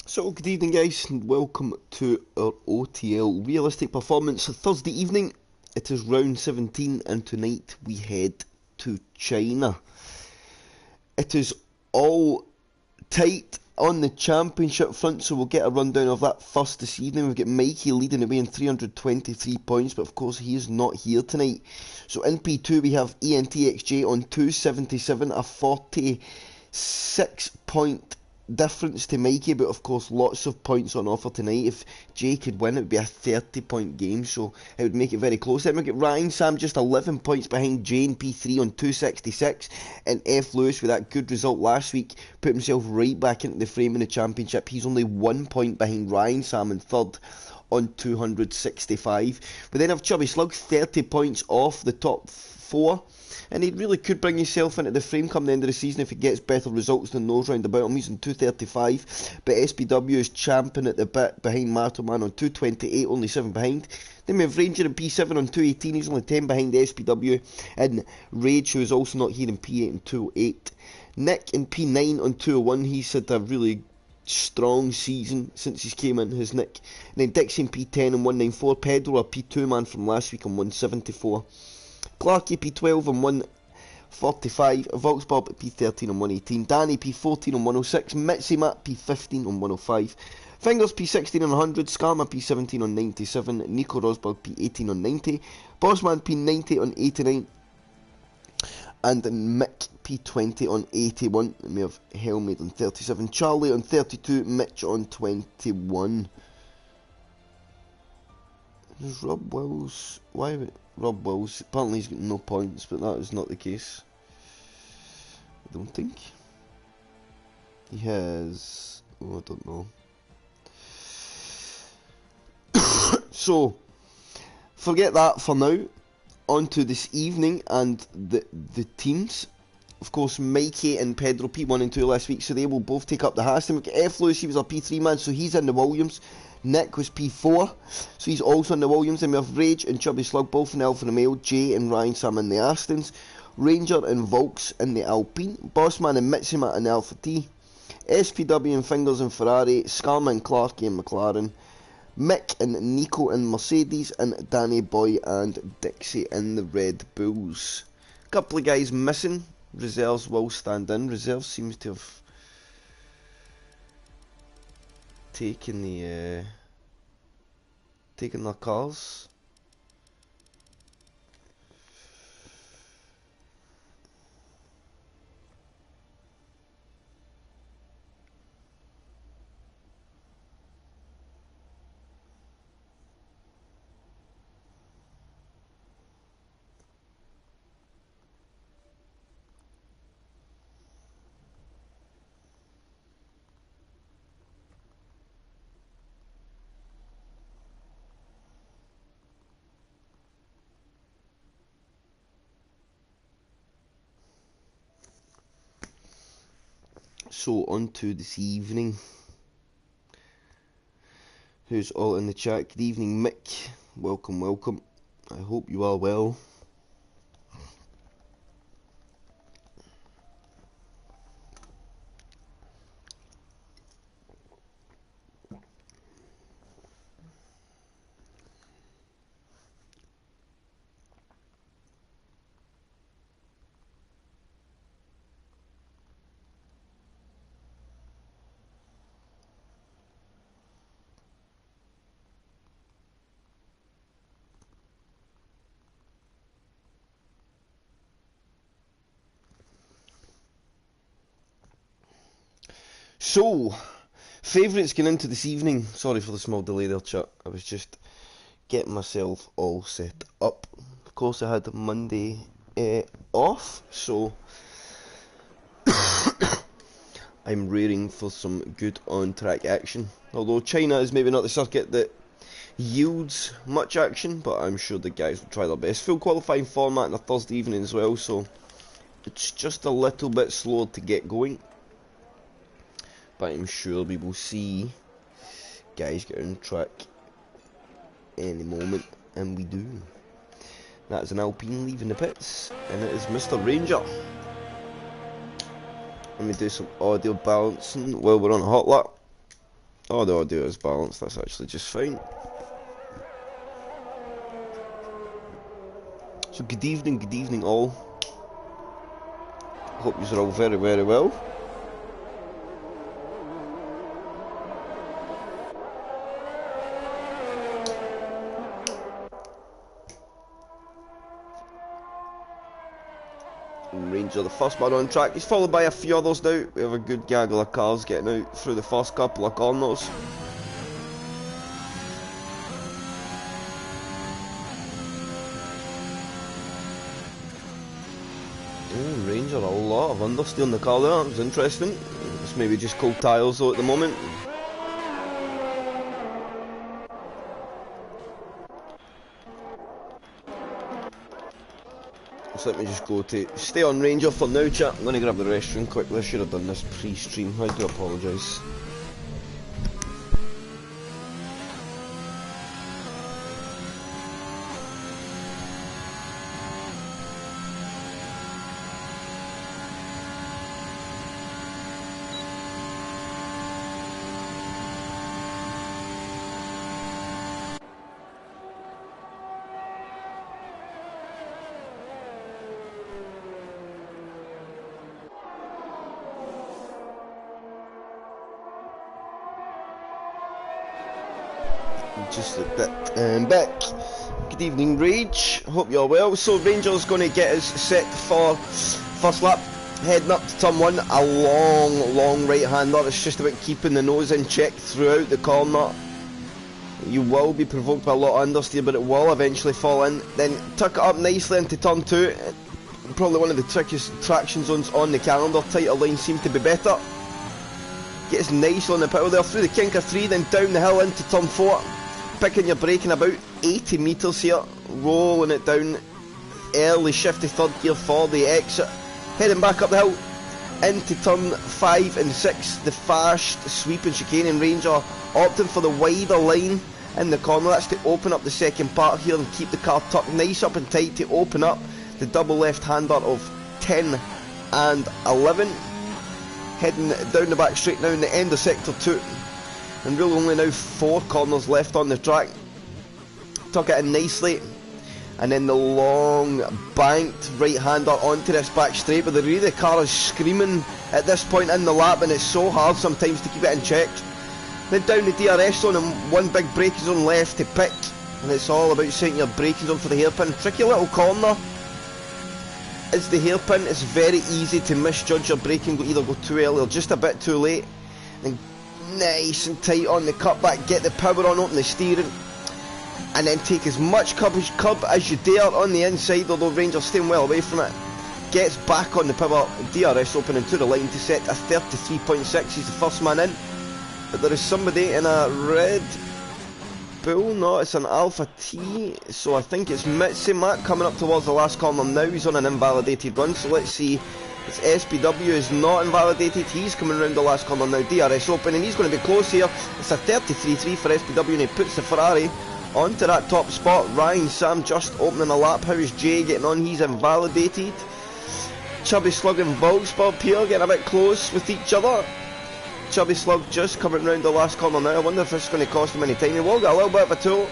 So, good evening, guys, and welcome to our OTL realistic performance Thursday evening. It is round 17, and tonight we head to China. It is all tight on the championship front, so we'll get a rundown of that first this evening. We've got Mikey leading away in 323 points, but of course he is not here tonight. So in P2 we have ENTXJ on 277, a 46 point difference to Mikey, but of course lots of points on offer tonight. If Jay could win, it would be a 30-point game, so it would make it very close. Then we get Ryan Sam just 11 points behind Jay in P3 on 266, and F Lewis with that good result last week put himself right back into the frame in the championship. He's only 1 point behind Ryan Sam in third on 265. We then have Chubby Slug 30 points off the top 4, and he really could bring himself into the frame come the end of the season if he gets better results than those round about him. He's on 235, but SPW is champing at the bit behind Marto Man on 228, only 7 behind. Then we have Ranger in P7 on 218, he's only 10 behind SPW, and Rage, who is also not here in P8 on 208. Nick in P9 on 201, he's had a really strong season since he's came in, his Nick. And then Dixie in P10 on 194, Pedro, a P2 man from last week, on 174. Clarky P12 on 145, Voxbob at P13 on 118, Danny P14 on 106, Mitzi Matt P15 on 105, Fingers P16 on 100, Skarma P17 on 97, Nico Rosberg P18 on 90, Bossman P90 on 89, and Mick P20 on 81. And we have Helmet on 37, Charlie on 32, Mitch on 21. There's Rob Wills. Why would Rob Wills? Apparently he's got no points, but that is not the case. I don't think. He has... oh, I don't know. So, forget that for now. On to this evening and the teams. Of course, Mikey and Pedro P1 and 2 last week, so they will both take up the Haas. Then we've got F Lewis, he was our P3 man, so he's in the Williams. Nick was P4, so he's also in the Williams. Then we have Rage and Chubby Slug, both in the Alfa Romeo. Jay and Ryan Sam in the Astons. Ranger and Volks in the Alpine. Bossman and Mitsima in the Alpha T. SPW and Fingers in Ferrari. Skarma and Clarky in McLaren. Mick and Nico in Mercedes. And Danny Boy and Dixie in the Red Bulls. A couple of guys missing. Reserves will stand in. Reserves seems to have taken their cars. So on to this evening. Who's all in the chat? Good evening, Mick. Welcome, welcome. I hope you are well. So, favourites going into this evening. Sorry for the small delay there, chat. I was just getting myself all set up. Of course, I had Monday off, so I'm rearing for some good on-track action. Although China is maybe not the circuit that yields much action, but I'm sure the guys will try their best. Full qualifying format on a Thursday evening as well, so it's just a little bit slower to get going. But I'm sure we will see guys get on track any moment, and we do. That's an Alpine leaving the pits, and it is Mr. Ranger. Let me do some audio balancing while we're on a hot lap. Oh, the audio is balanced, that's actually just fine. So good evening all. Hope you're all very, very well. Ranger, the first man on track. He's followed by a few others now. We have a good gaggle of cars getting out through the first couple of corners. Ranger, a lot of understeer in the car there. It was interesting. It's maybe just cold tyres though at the moment. So let me just go to stay on Ranger for now, chat. I'm going to grab the restroom quickly. I should have done this pre-stream. I do apologise. Just a bit back. Good evening, Rage. Hope you're well. So Ranger's going to get us set for first lap, heading up to turn 1. A long right-hander. It's just about keeping the nose in check throughout the corner. You will be provoked by a lot of understeer, but it will eventually fall in. Then tuck it up nicely into turn 2. Probably one of the trickiest traction zones on the calendar. Tighter lines seem to be better. Gets nice on the power there through the kink of 3, then down the hill into turn 4. Picking your brake in about 80 metres here, rolling it down, early shifty third gear for the exit, heading back up the hill into turn 5 and 6, the fast sweeping chicane, and Ranger opting for the wider line in the corner. That's to open up the second part here and keep the car tucked nice up and tight to open up the double left-hander of 10 and 11. Heading down the back straight now in the end of sector 2. And really only now 4 corners left on the track. Tuck it in nicely. And then the long banked right-hander onto this back straight. But the rear of the car is screaming at this point in the lap, and it's so hard sometimes to keep it in check. Then down the DRS zone and one big braking zone left to pick. And it's all about setting your braking zone for the hairpin. Tricky little corner. It's the hairpin. It's very easy to misjudge your braking, either go too early or just a bit too late. And nice and tight on the cutback, get the power on, open the steering, and then take as much curb as you dare on the inside, although Ranger's staying well away from it. Gets back on the power, DRS opening to the line to set a 33.6, he's the first man in. But there is somebody in a Red Bull, no, it's an Alpha T, so I think it's Matt coming up towards the last corner now. He's on an invalidated run, so let's see. It's SPW is not invalidated, he's coming around the last corner now, DRS open, and he's going to be close here. It's a 33.3 for SPW, and he puts the Ferrari onto that top spot. Ryan Sam just opening a lap. How is Jay getting on? He's invalidated. Chubby Slug and Volksburg here getting a bit close with each other. Chubby Slug just coming around the last corner now. I wonder if it's going to cost him any time. He will get a little bit of a tool.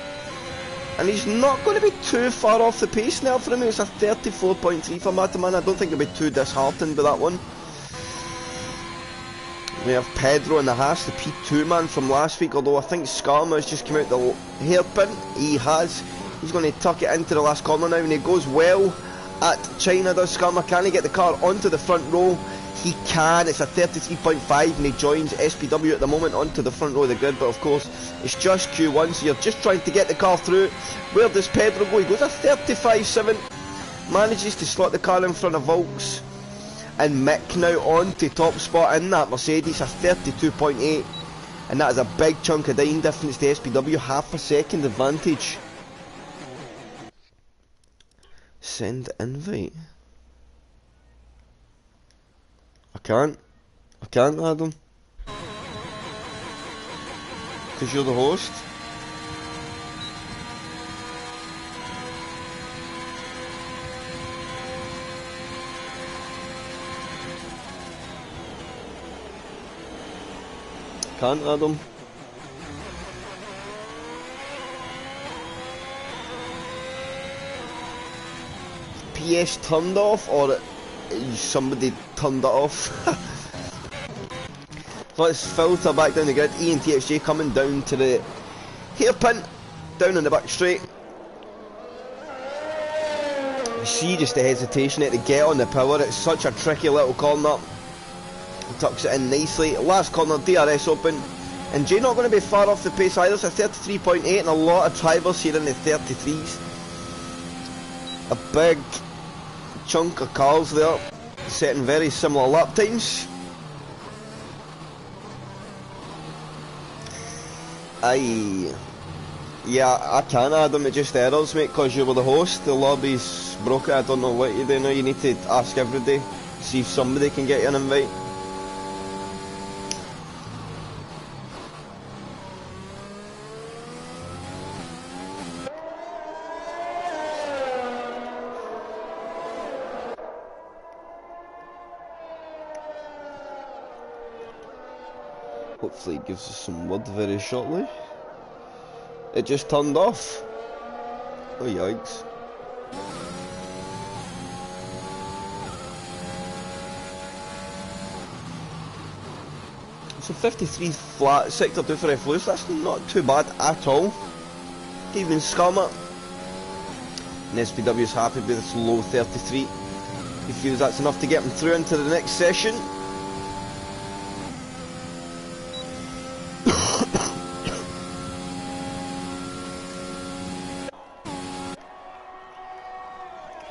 And he's not going to be too far off the pace now for him. It's a 34.3 for Mataman. I don't think he'll be too disheartened with that one. We have Pedro in the Haas, the P2 man from last week, although I think Skarma has just come out the hairpin. He has. He's going to tuck it into the last corner now, and he goes well at China, does Skarma. Can he get the car onto the front row? He can. It's a 33.5, and he joins SPW at the moment onto the front row of the grid, but of course it's just Q1, so you're just trying to get the car through. Where does Pedro go? He goes a 35.7, manages to slot the car in front of Volks, and Mick now on to top spot in that Mercedes, a 32.8, and that is a big chunk of dying difference to SPW, half a second advantage. Send invite. I can't, Adam, because you're the host. Can't, Adam. ABS turned off, or somebody turned it off. Let's filter back down the grid. Ian TXJ coming down to the hairpin, down on the back straight. You see just the hesitation there to get on the power. It's such a tricky little corner. Tucks it in nicely. Last corner, DRS open. And Jay not going to be far off the pace either. So 33.8 and a lot of drivers here in the 33s. A big chunk of cars there, setting very similar lap times. Yeah, I can add them, it just errors, mate, because you were the host. The lobby's broken. I don't know what you do now. You need to ask everybody, see if somebody can get you an invite. Hopefully it gives us some word very shortly. It just turned off. Oh yikes. So 53 flat, sector 2 for F loose, that's not too bad at all. Can't even scum it. And SPW's happy with this low 33. He feels that's enough to get him through into the next session.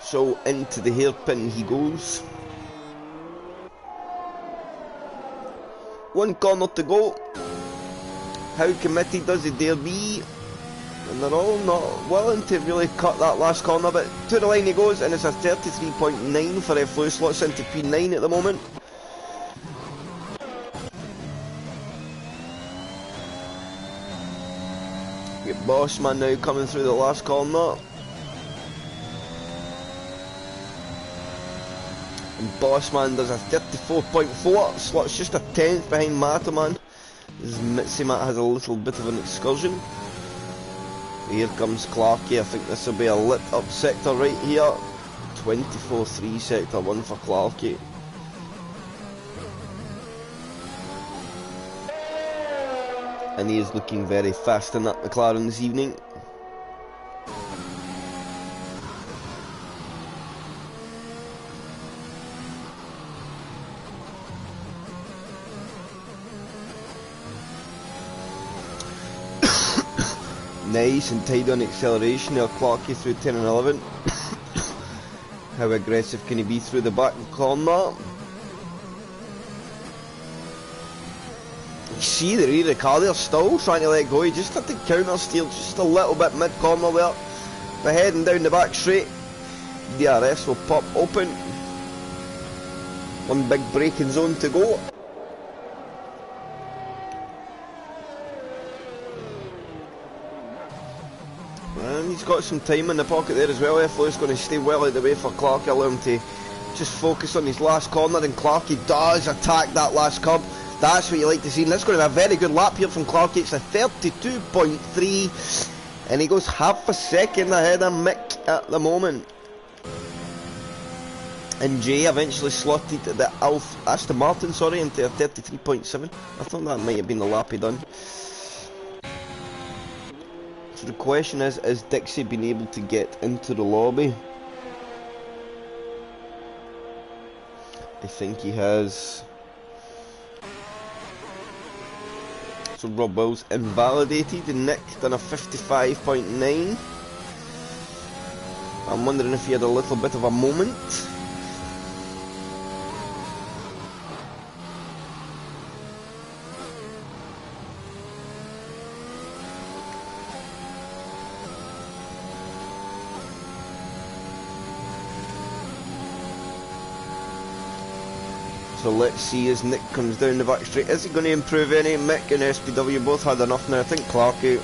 So into the hairpin he goes. One corner to go. How committed does he dare be? And they're all not willing to really cut that last corner, but to the line he goes, and it's a 33.9 for F loose, slots into P9 at the moment. Get Bossman now coming through the last corner. And Bossman does a 34.4, slots just a tenth behind Matterman. As Mitzi Matt has a little bit of an excursion. Here comes Clarky. I think this will be a lit up sector right here. 24.3 sector 1 for Clarky. And he is looking very fast in that McLaren this evening. Nice and tight on acceleration there, Clarky through 10 and 11. How aggressive can he be through the back corner? You see the rear of the car there still trying to let go. He just had to counter steer just a little bit mid corner there. But heading down the back straight, DRS will pop open. One big braking zone to go. And he's got some time in the pocket there as well. F-Lo's going to stay well out of the way for Clarky, allow him to just focus on his last corner, and Clarky does attack that last curb. That's what you like to see, and that's going to be a very good lap here from Clarky. It's a 32.3, and he goes half a second ahead of Mick at the moment. And Jay eventually slotted the Aston Martin, into a 33.7. I thought that might have been the lap he done. So the question is Dixie been able to get into the lobby? I think he has. So Rob Wills invalidated, and Nick done a 55.9. I'm wondering if he had a little bit of a moment. So let's see as Nick comes down the back straight. Is he going to improve any? Mick and SPW both had enough now. I think Clarky,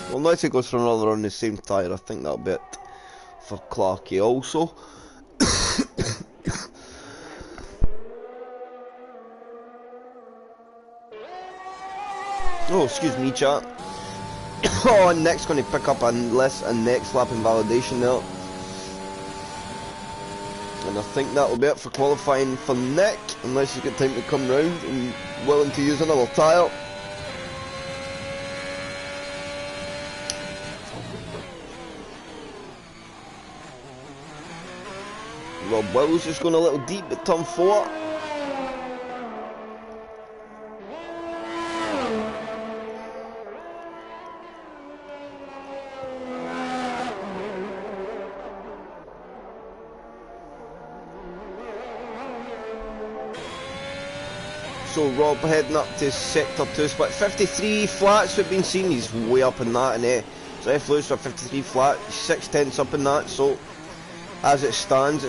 well, unless he goes for another on the same tyre, I think that'll be it for Clarky also. Oh, excuse me, chat. Oh, and Nick's going to pick up a next lap invalidation there. And I think that'll be it for qualifying for Nick, unless he's got time to come round and willing to use another tyre. Rob Wills just going a little deep at turn 4. So Rob heading up to sector 2 split. 53 flats we've been seeing, he's way up in that, and so F Lewis for 53 flat, 6/10 up in that, so as it stands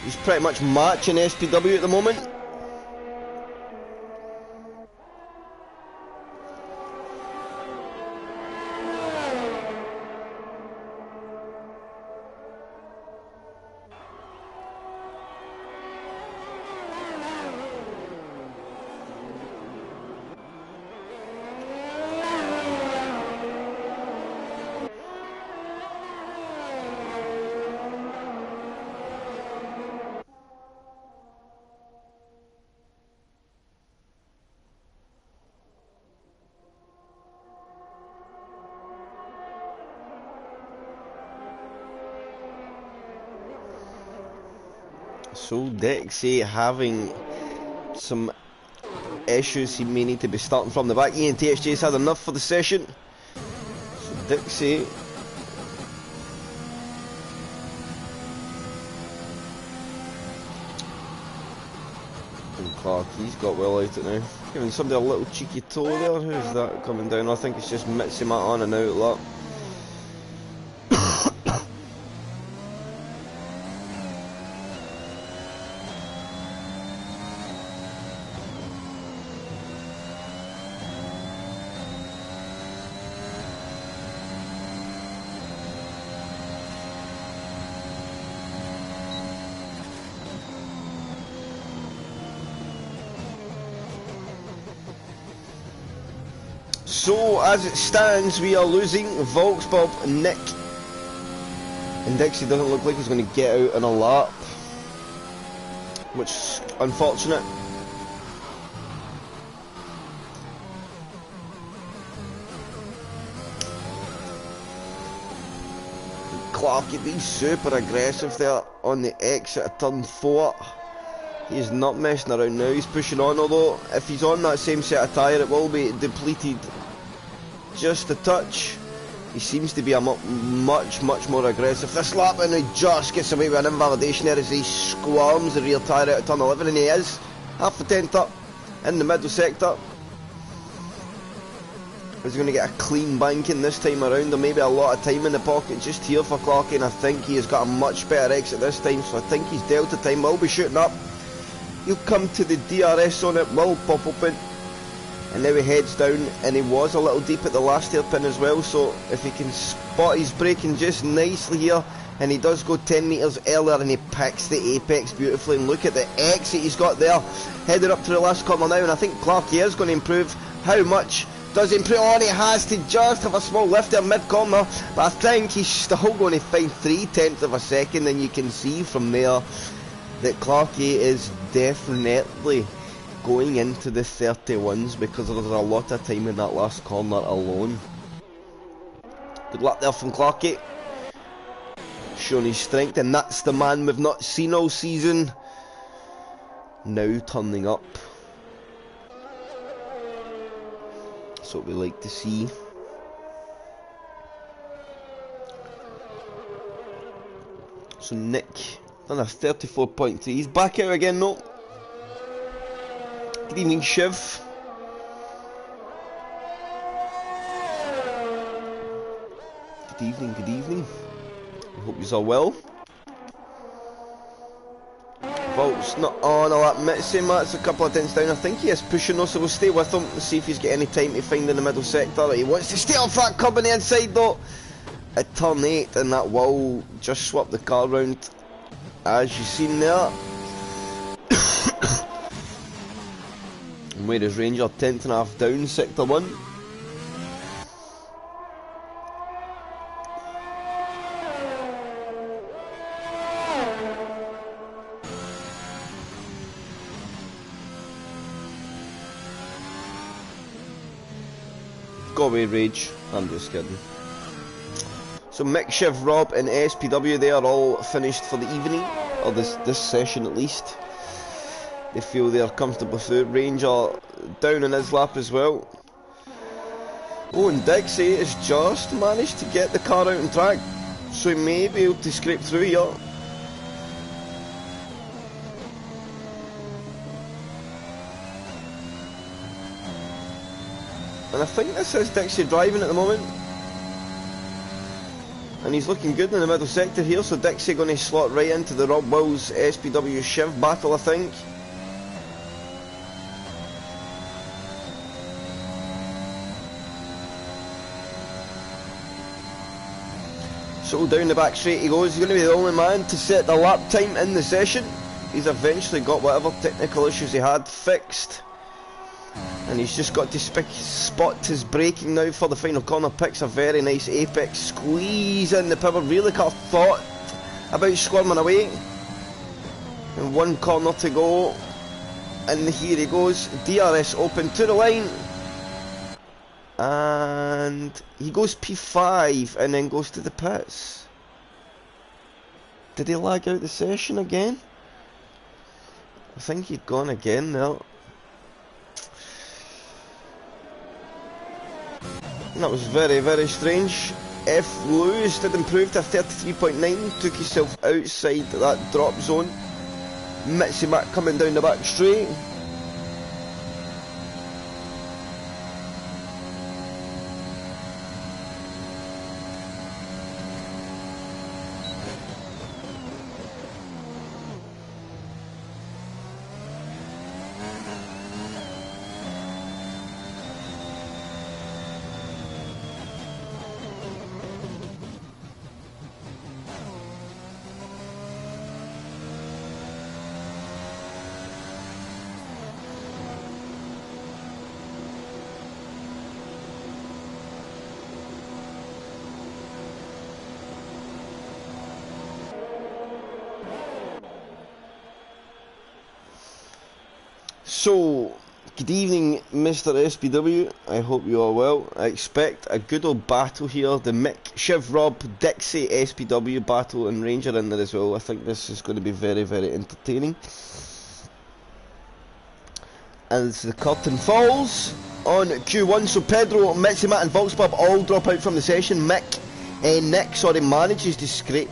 he's pretty much matching SPW at the moment. So Dixie having some issues, he may need to be starting from the back. Ian THJ's had enough for the session. So Dixie and Clark, he's got well out it now. Giving somebody a little cheeky toe there. Who's that coming down? I think it's just Mitzi Matt on and out like that. So, as it stands, we are losing Volksbob, Nick, and Dixie doesn't look like he's going to get out in a lap, which is unfortunate. Clarky being super aggressive there on the exit of turn 4. He's not messing around now, he's pushing on, although if he's on that same set of tyre it will be depleted just a touch. He seems to be a much more aggressive this lap, and he just gets away with an invalidation there as he squirms the rear tyre out of turn 11, and he is half a tenth up in the middle sector. He's going to get a clean banking this time around. There may be a lot of time in the pocket just here for Clarky, and I think he has got a much better exit this time, so I think his delta time will be shooting up. He'll come to the DRS on it, will pop open, and now he heads down, and he was a little deep at the last hairpin as well, so if he can spot his braking just nicely here, and he does go 10 metres earlier and he picks the apex beautifully, and look at the exit he's got there, headed up to the last corner now, and I think Clarky is going to improve. How much does he improve? Oh, and he has to just have a small lift there mid-corner, but I think he's still going to find 3/10 of a second, and you can see from there that Clarky is definitely going into the 31s because there's a lot of time in that last corner alone. Good luck there from Clarky, showing his strength, and that's the man we've not seen all season, now turning up. That's what we like to see. So Nick done a 34.3, he's back out again though. Good evening, Shiv. Good evening, good evening. I hope you're all well. Volt's not on a lap. Mitzi Matt's a couple of tenths down. I think he is pushing us, so we'll stay with him and see if he's got any time to find in the middle sector. He wants to stay off that curb on the inside though at turn 8, and that will just swap the car round as you've seen there. And where is Ranger? 10th and a half down, sector 1. Go away, Rage. I'm just kidding. So Mick, Shiv, Rob and SPW, they are all finished for the evening, or this session at least. They feel they are comfortable through. Ranger down in his lap as well. Oh, and Dixie has just managed to get the car out on track, so he may be able to scrape through here. And I think this is Dixie driving at the moment. And he's looking good in the middle sector here, so Dixie going to slot right into the Rob Wills SPW Shiv battle, I think. So down the back straight he goes. He's going to be the only man to set the lap time in the session. He's eventually got whatever technical issues he had fixed. And he's just got to spot his braking now for the final corner. Picks a very nice apex, squeeze in the power. Really could have thought about squirming away. And one corner to go. And here he goes. DRS open to the line. And he goes P5 and then goes to the pits. Did he lag out the session again? I think he'd gone again there. That was very, very strange. F. Lewis did improve to 33.9, took himself outside that drop zone. Mitzi Mac coming down the back straight. So, good evening, Mr. SPW. I hope you are well. I expect a good old battle here. The Mick, Shiv, Rob, Dixie, SPW battle and Ranger in there as well. I think this is going to be very, very entertaining. And as the curtain falls on Q1, so Pedro, Mitzi, Matt and Volksbob all drop out from the session. Nick manages to scrape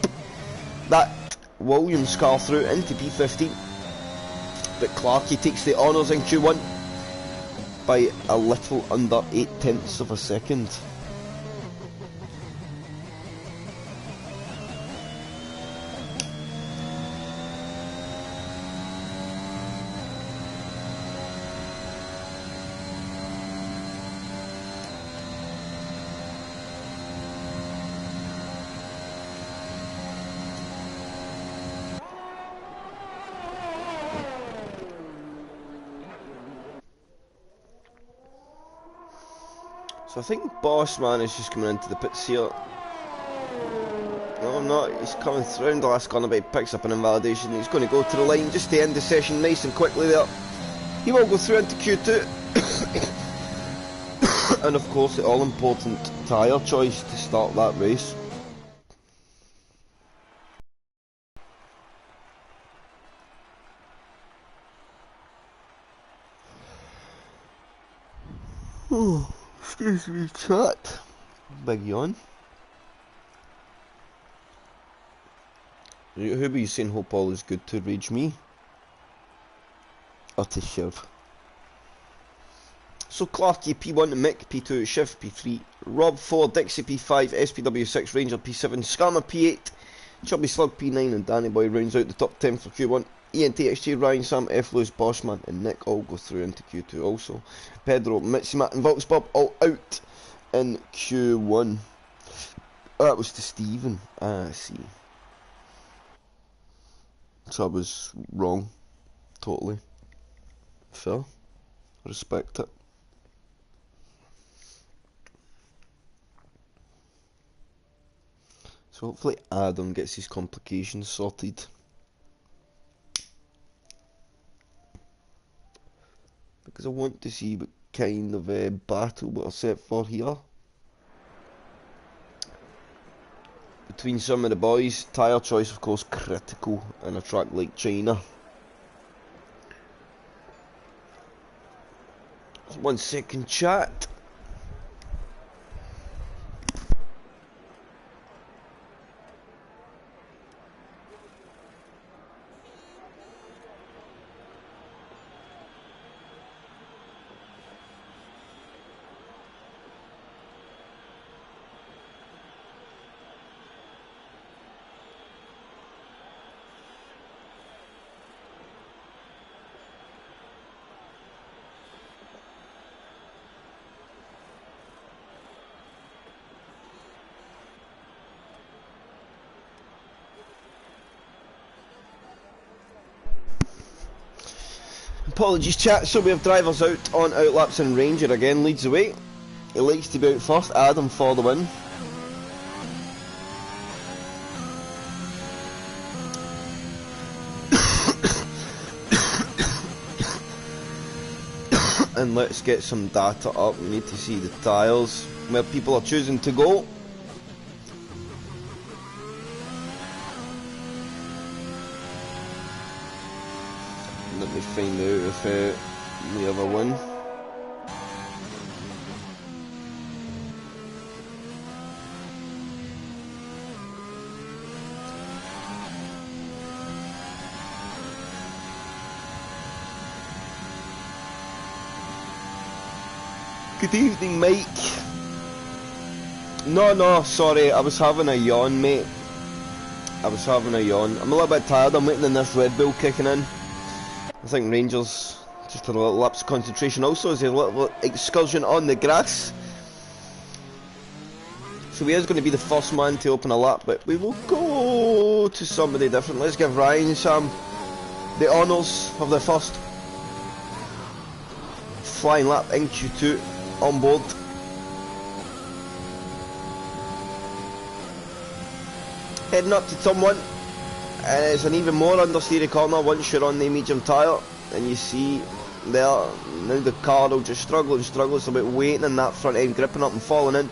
that Williams car through into P15. But Clarkey takes the honours in Q1 by a little under 0.8 of a second. So I think Bossman is just coming into the pits here. No, not. He's coming through the last corner, but he picks up an invalidation. He's going to go to the line just to end the session nice and quickly there. He will go through into Q2. And of course the all-important tyre choice to start that race. Oh. Excuse me, chat. Big yawn. Who were you saying hope all is good to? Rage me? Or to Shiv? So Clarky P1, Mick P2, Shiv P3, Rob 4, Dixie P5, SPW 6, Ranger P7, Skarma P8, Chubby Slug P9 and Danny Boy rounds out the top 10 for Q1. ENTXT, Ryan, Sam, F. Lewis, Bossman and Nick all go through into Q2 also. Pedro, Mitzi, Matt and Volksbob all out in Q1. Oh, that was to Stephen. Ah, I see. So I was wrong. Totally. Fair. Respect it. So hopefully Adam gets his complications sorted. Because I want to see what kind of battle we're set for here. Between some of the boys, tyre choice of course critical in a track like China. 1 second chat. Apologies chat, so we have drivers out on outlaps and Ranger again leads the way. He likes to be out first, Adam for the win. And let's get some data up, we need to see the tyres, where people are choosing to go. Let me find out if we have a win. Good evening, Mike. No, sorry, I was having a yawn, mate. I was having a yawn. I'm a little bit tired, I'm waiting on this Red Bull kicking in. I think Rangers just had a little lapse of concentration also as a little excursion on the grass. So he is going to be the first man to open a lap, but we will go to somebody different. Let's give Ryan Sam the honours of the first flying lap in Q2 on board. Heading up to turn 1. And it's an even more understeery corner once you're on the medium tyre, and you see there, now the car will just struggle, it's about waiting in that front end, gripping up and falling in.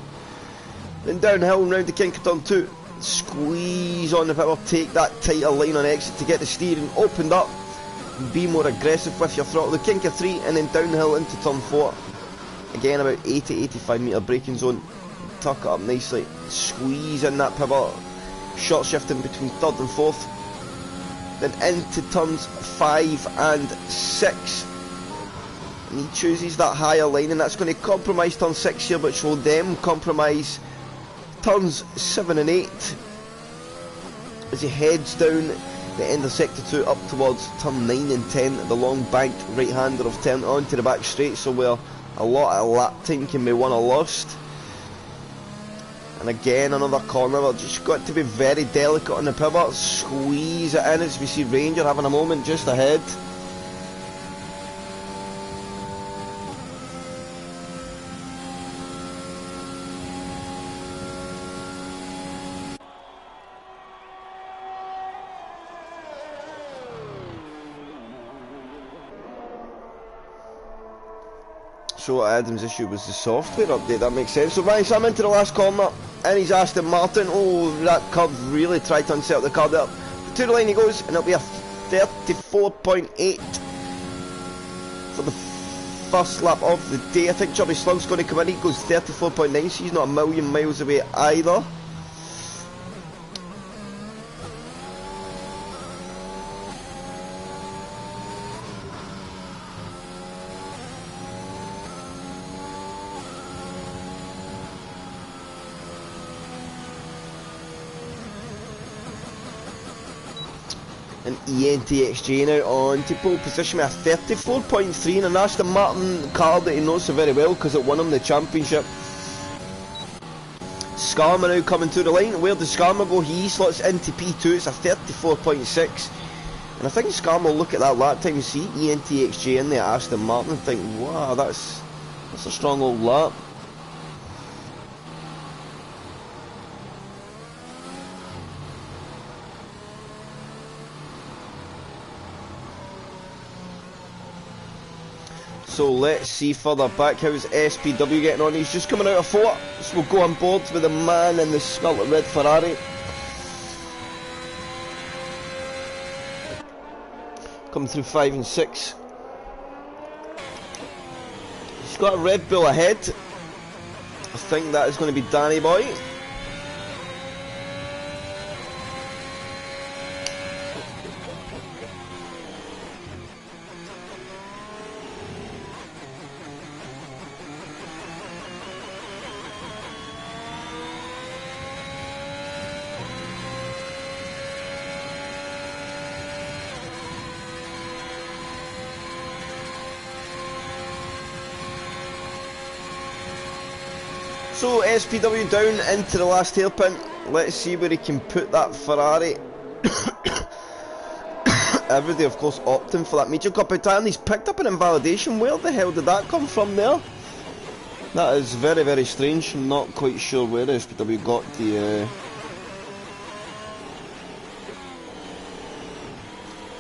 Then downhill and round the kink of turn 2, squeeze on the power, take that tighter line on exit to get the steering opened up, and be more aggressive with your throttle, the kink of 3 and then downhill into turn 4. Again about 80-85 metre braking zone, tuck it up nicely, squeeze in that pivot, short shifting between 3rd and 4th. Then into turns 5 and 6, and he chooses that higher line, and that's going to compromise turn 6 here, which will then compromise turns 7 and 8 as he heads down the end of sector 2 up towards turn 9 and 10, the long banked right hander of turn onto the back straight, so where a lot of lap time can be won or lost. And again, another corner, we've just got to be very delicate on the pivot, squeeze it in as we see Ranger having a moment just ahead. So Adam's issue was the software update, that makes sense. So Ryan Sam into the last corner, and he's Aston Martin. Oh, that curve really tried to unsettle the car there. To the line he goes, and it'll be a 34.8 for the first lap of the day. I think Chubby Slug's going to come in, he goes 34.9, so he's not a million miles away either. And ENTXJ now on to pole position with a 34.3 in an Aston Martin car that he knows so very well because it won him the championship. Skarma now coming to the line. Where does Skarma go? He slots into P2, it's a 34.6. And I think Skarma will look at that lap time and see ENTXJ in there Aston Martin and think, wow, that's a strong old lap. So let's see further back, how's SPW getting on? He's just coming out of 4, so we'll go on board with the man in the scarlet red Ferrari. Coming through 5 and 6. He's got a Red Bull ahead. I think that is going to be Danny Boy. So SPW down into the last hairpin. Let's see where he can put that Ferrari. Everybody of course opting for that medium compound tyre, and he's picked up an invalidation. Where the hell did that come from there? That is very, very strange. I'm not quite sure where SPW got the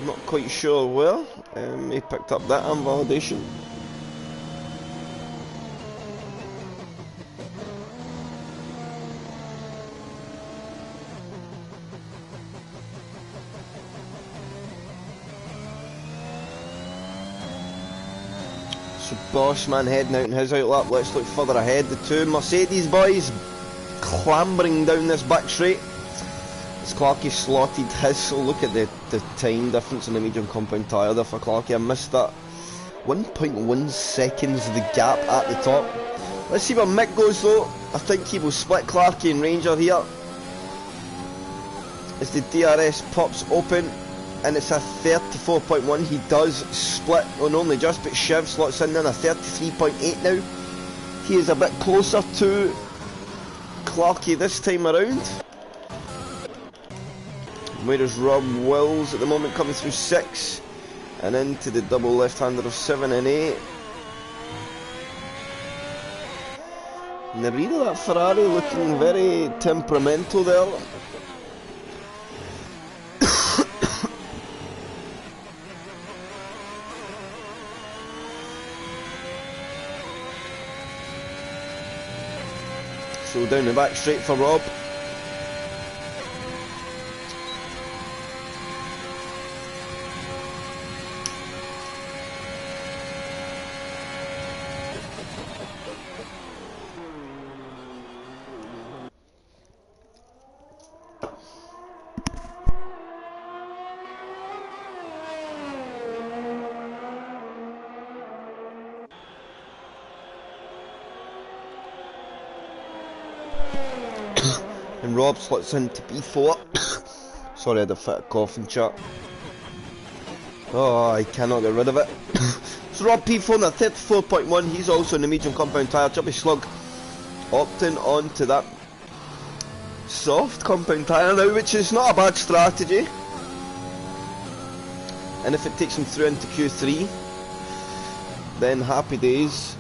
not quite sure where he picked up that invalidation. So Bossman heading out in his outlap. Let's look further ahead. The two Mercedes boys clambering down this back straight. As Clarky slotted his, so look at the time difference in the medium compound tyre there for Clarky. I missed that. 1.1 seconds the gap at the top. Let's see where Mick goes though. I think he will split Clarky and Ranger here. As the DRS pops open. And it's a 34.1, he does split on only just, but Shiv slots in a 33.8 now. He is a bit closer to Clarky this time around. Where is Rob Wills at the moment, coming through 6 and into the double left-hander of 7 and 8. And the rear of that Ferrari looking very temperamental there. So down the back straight for Rob. And Rob slots into P4. Sorry, I had a fit of cough and chat. Oh, I cannot get rid of it. So Rob P4 at 34.1, he's also in the medium compound tyre. Chubby Slug opting on to that soft compound tyre now, which is not a bad strategy. And if it takes him through into Q3, then happy days.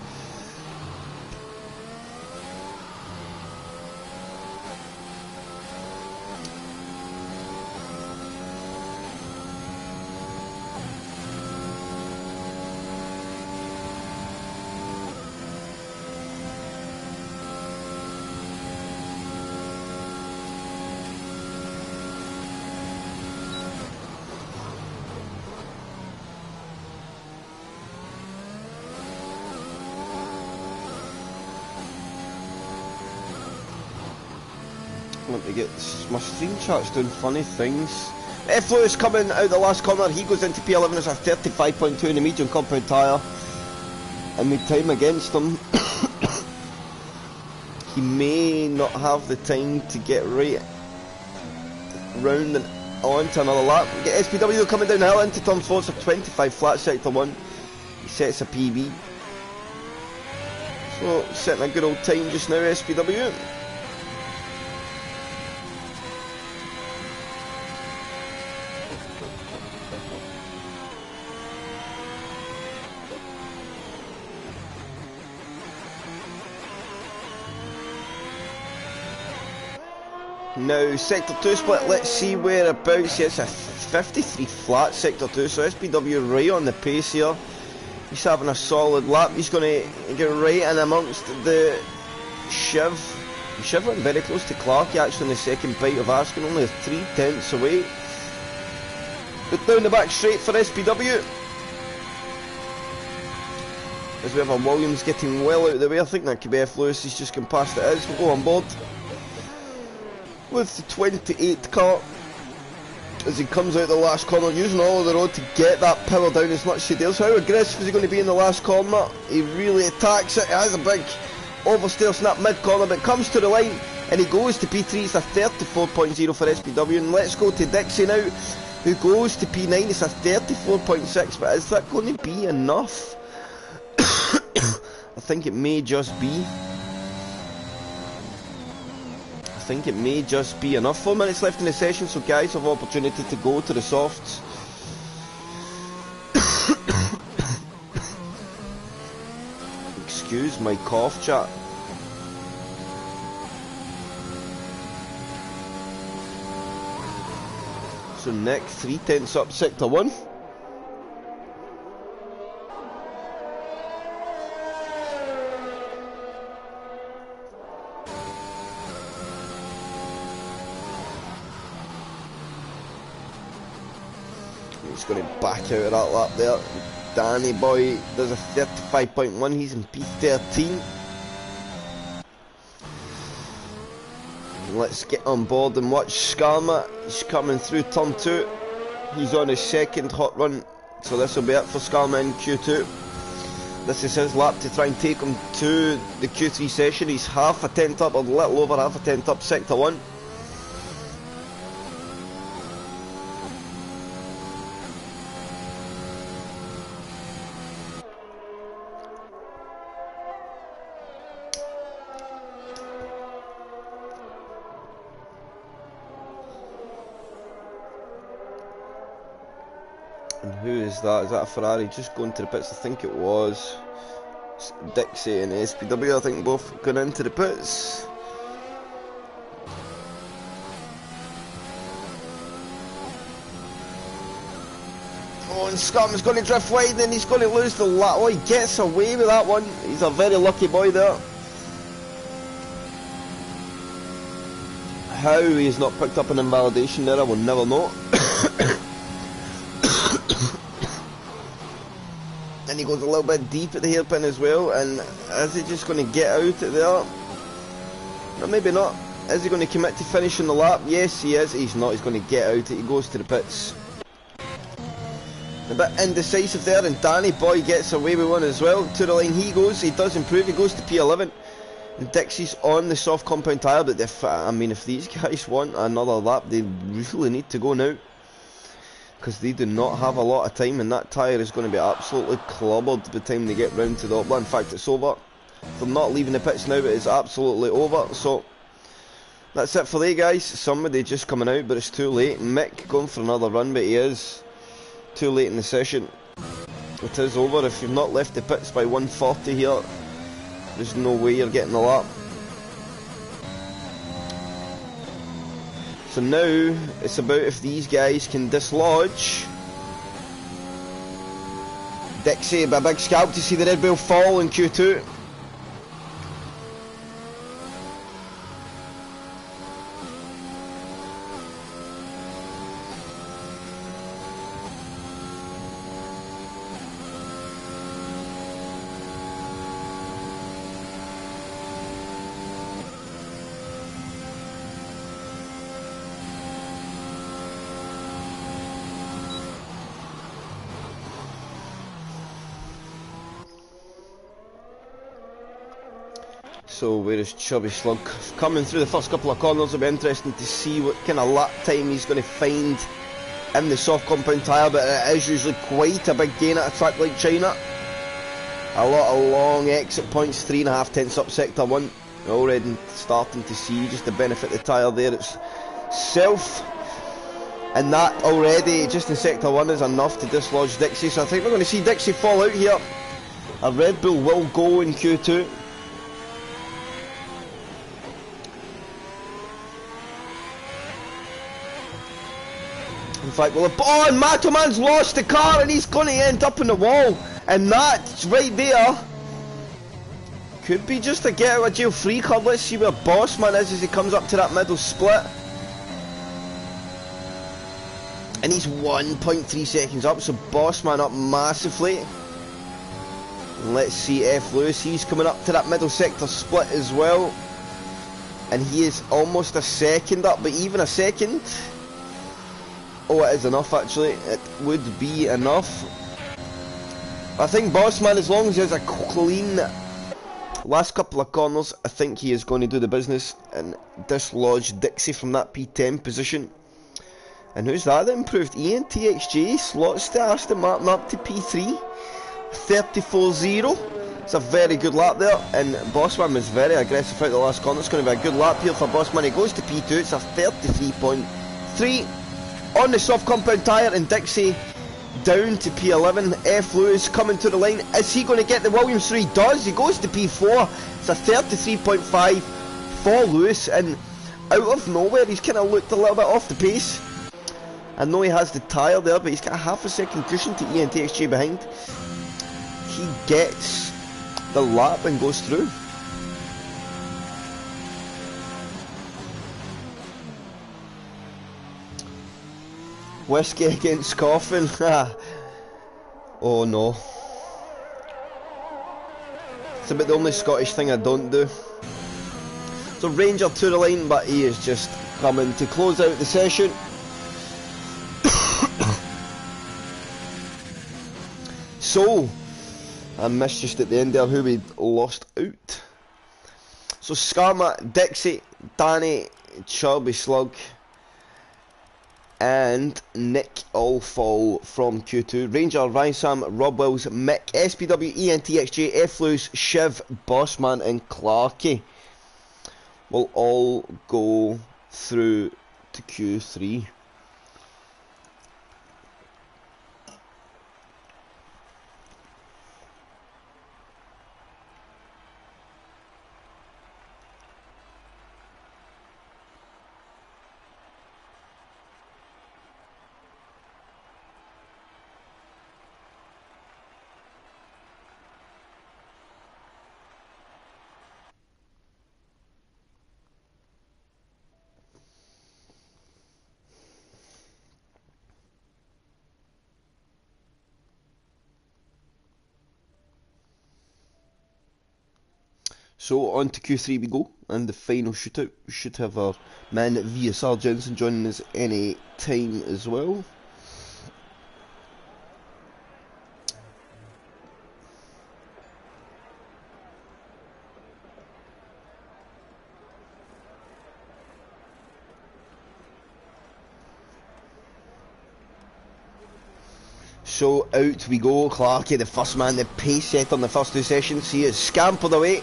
Let me get this. My stream chat's doing funny things. F-Flow is coming out the last corner. He goes into P11 as a 35.2 in the medium compound tyre. And we time against him. He may not have the time to get right round and on to another lap. We get SPW coming down the hill into turn 4. It's a 25 flat sector 1. He sets a PB. So setting a good old time just now, SPW. Now, Sector 2 split, let's see whereabouts. It's a 53 flat Sector 2, so SPW right on the pace here. He's having a solid lap. He's going to get right in amongst the Shiv. Shiv went very close to Clark actually in the second bite of Askin, only 3/10 away. But down the back straight for SPW. As we have a Williams getting well out of the way. I think that could be F. Lewis. He's just gone past it. We'll go on board with the 28 car as he comes out the last corner, using all of the road to get that power down as much as he dares. How aggressive is he going to be in the last corner? He really attacks it. He has a big oversteer snap mid corner, but comes to the line and he goes to P3. It's a 34.0 for SPW. And let's go to Dixie now, who goes to P9. It's a 34.6, but is that going to be enough? I think it may just be. I think it may just be enough. 4 minutes left in the session, so guys have opportunity to go to the softs. Excuse my cough, chat. So Nick, 3/10 up sector 1. He's going to back out of that lap there. Danny boy does a 35.1, he's in P13. Let's get on board and watch Skarma. He's coming through turn 2. He's on his second hot run, so this will be it for Skarma in Q2. This is his lap to try and take him to the Q3 session. He's half a tenth up, or a little over half a tenth up sector 1. And who is that? Is that a Ferrari just going to the pits? I think it was. It's Dixie and SPW, I think, both going into the pits. Oh, and Skarma's going to drift wide and he's going to lose the lap. Oh, he gets away with that one. He's a very lucky boy there. How he's not picked up an invalidation there, I will never know. And he goes a little bit deep at the hairpin as well, and is he just going to get out of there? No, maybe not. Is he going to commit to finishing the lap? Yes, he is. He's not. He's going to get out. He goes to the pits. A bit indecisive there, and Danny boy gets away with one as well. To the line he goes. He does improve. He goes to P11. And Dixie's on the soft compound tyre, but if these guys want another lap, they really need to go now, because they do not have a lot of time, and that tyre is going to be absolutely clobbered by the time they get round to the upland. In fact, it's over. They're not leaving the pits now, but it's absolutely over. So that's it for they guys. Somebody just coming out, but it's too late. Mick going for another run, but he is too late in the session. It is over. If you've not left the pits by 1:40 here, there's no way you're getting the lap. So now it's about if these guys can dislodge Dixie. A big scalp to see the Red Bull fall in Q2. So where is Chubby Slug? Coming through the first couple of corners, it'll be interesting to see what kind of lap time he's going to find in the soft compound tyre, but it is usually quite a big gain at a track like China. A lot of long exit points, 3.5 tenths up sector 1. Already starting to see just the benefit of the tyre there. It's self, and that already just in sector 1 is enough to dislodge Dixie. So I think we're going to see Dixie fall out here. A Red Bull will go in Q2. In fact, well, oh, and Matoman's lost the car and he's going to end up in the wall. And that, right there, could be just a get out of jail free card. Let's see where Bossman is as he comes up to that middle split. And he's 1.3 seconds up, so Bossman up massively. And let's see F. Lewis, he's coming up to that middle sector split as well. And he is almost a second up, but even a second... Oh, it is enough actually, it would be enough. I think Bossman, as long as he has a clean last couple of corners, I think he is going to do the business and dislodge Dixie from that P10 position. And who's that that improved? ENTXJ slots to Aston Martin up to P3, 34.0. It's a very good lap there, and Bossman was very aggressive out the last corner. It's going to be a good lap here for Bossman. He goes to P2, it's a 33.3 on the soft compound tyre, and Dixie down to P11. F. Lewis coming to the line. Is he going to get the Williams through? He does. He goes to P4. It's a 33.5 for Lewis, and out of nowhere he's kind of looked a little bit off the pace. I know he has the tyre there, but he's got a half a second cushion to ENTXJ behind. He gets the lap and goes through. Whiskey against Coffin. Oh no. It's about the only Scottish thing I don't do. So Ranger to the line, but he is just coming to close out the session. So, I missed just at the end there who we lost out. So Skarma, Dixie, Danny, Chubby Slug, and Nick all fall from Q2. Ranger, Ryan Sam, Rob Wills, Mick, SPW, ENTXJ, F. Lewis, Shiv, Bossman, and Clarky will all go through to Q3. So on to Q3 we go, and the final shootout. We should have our man VSR Jensen joining us any time as well. So out we go. Clarky, the first man, the pace set on the first two sessions. He is scampered away.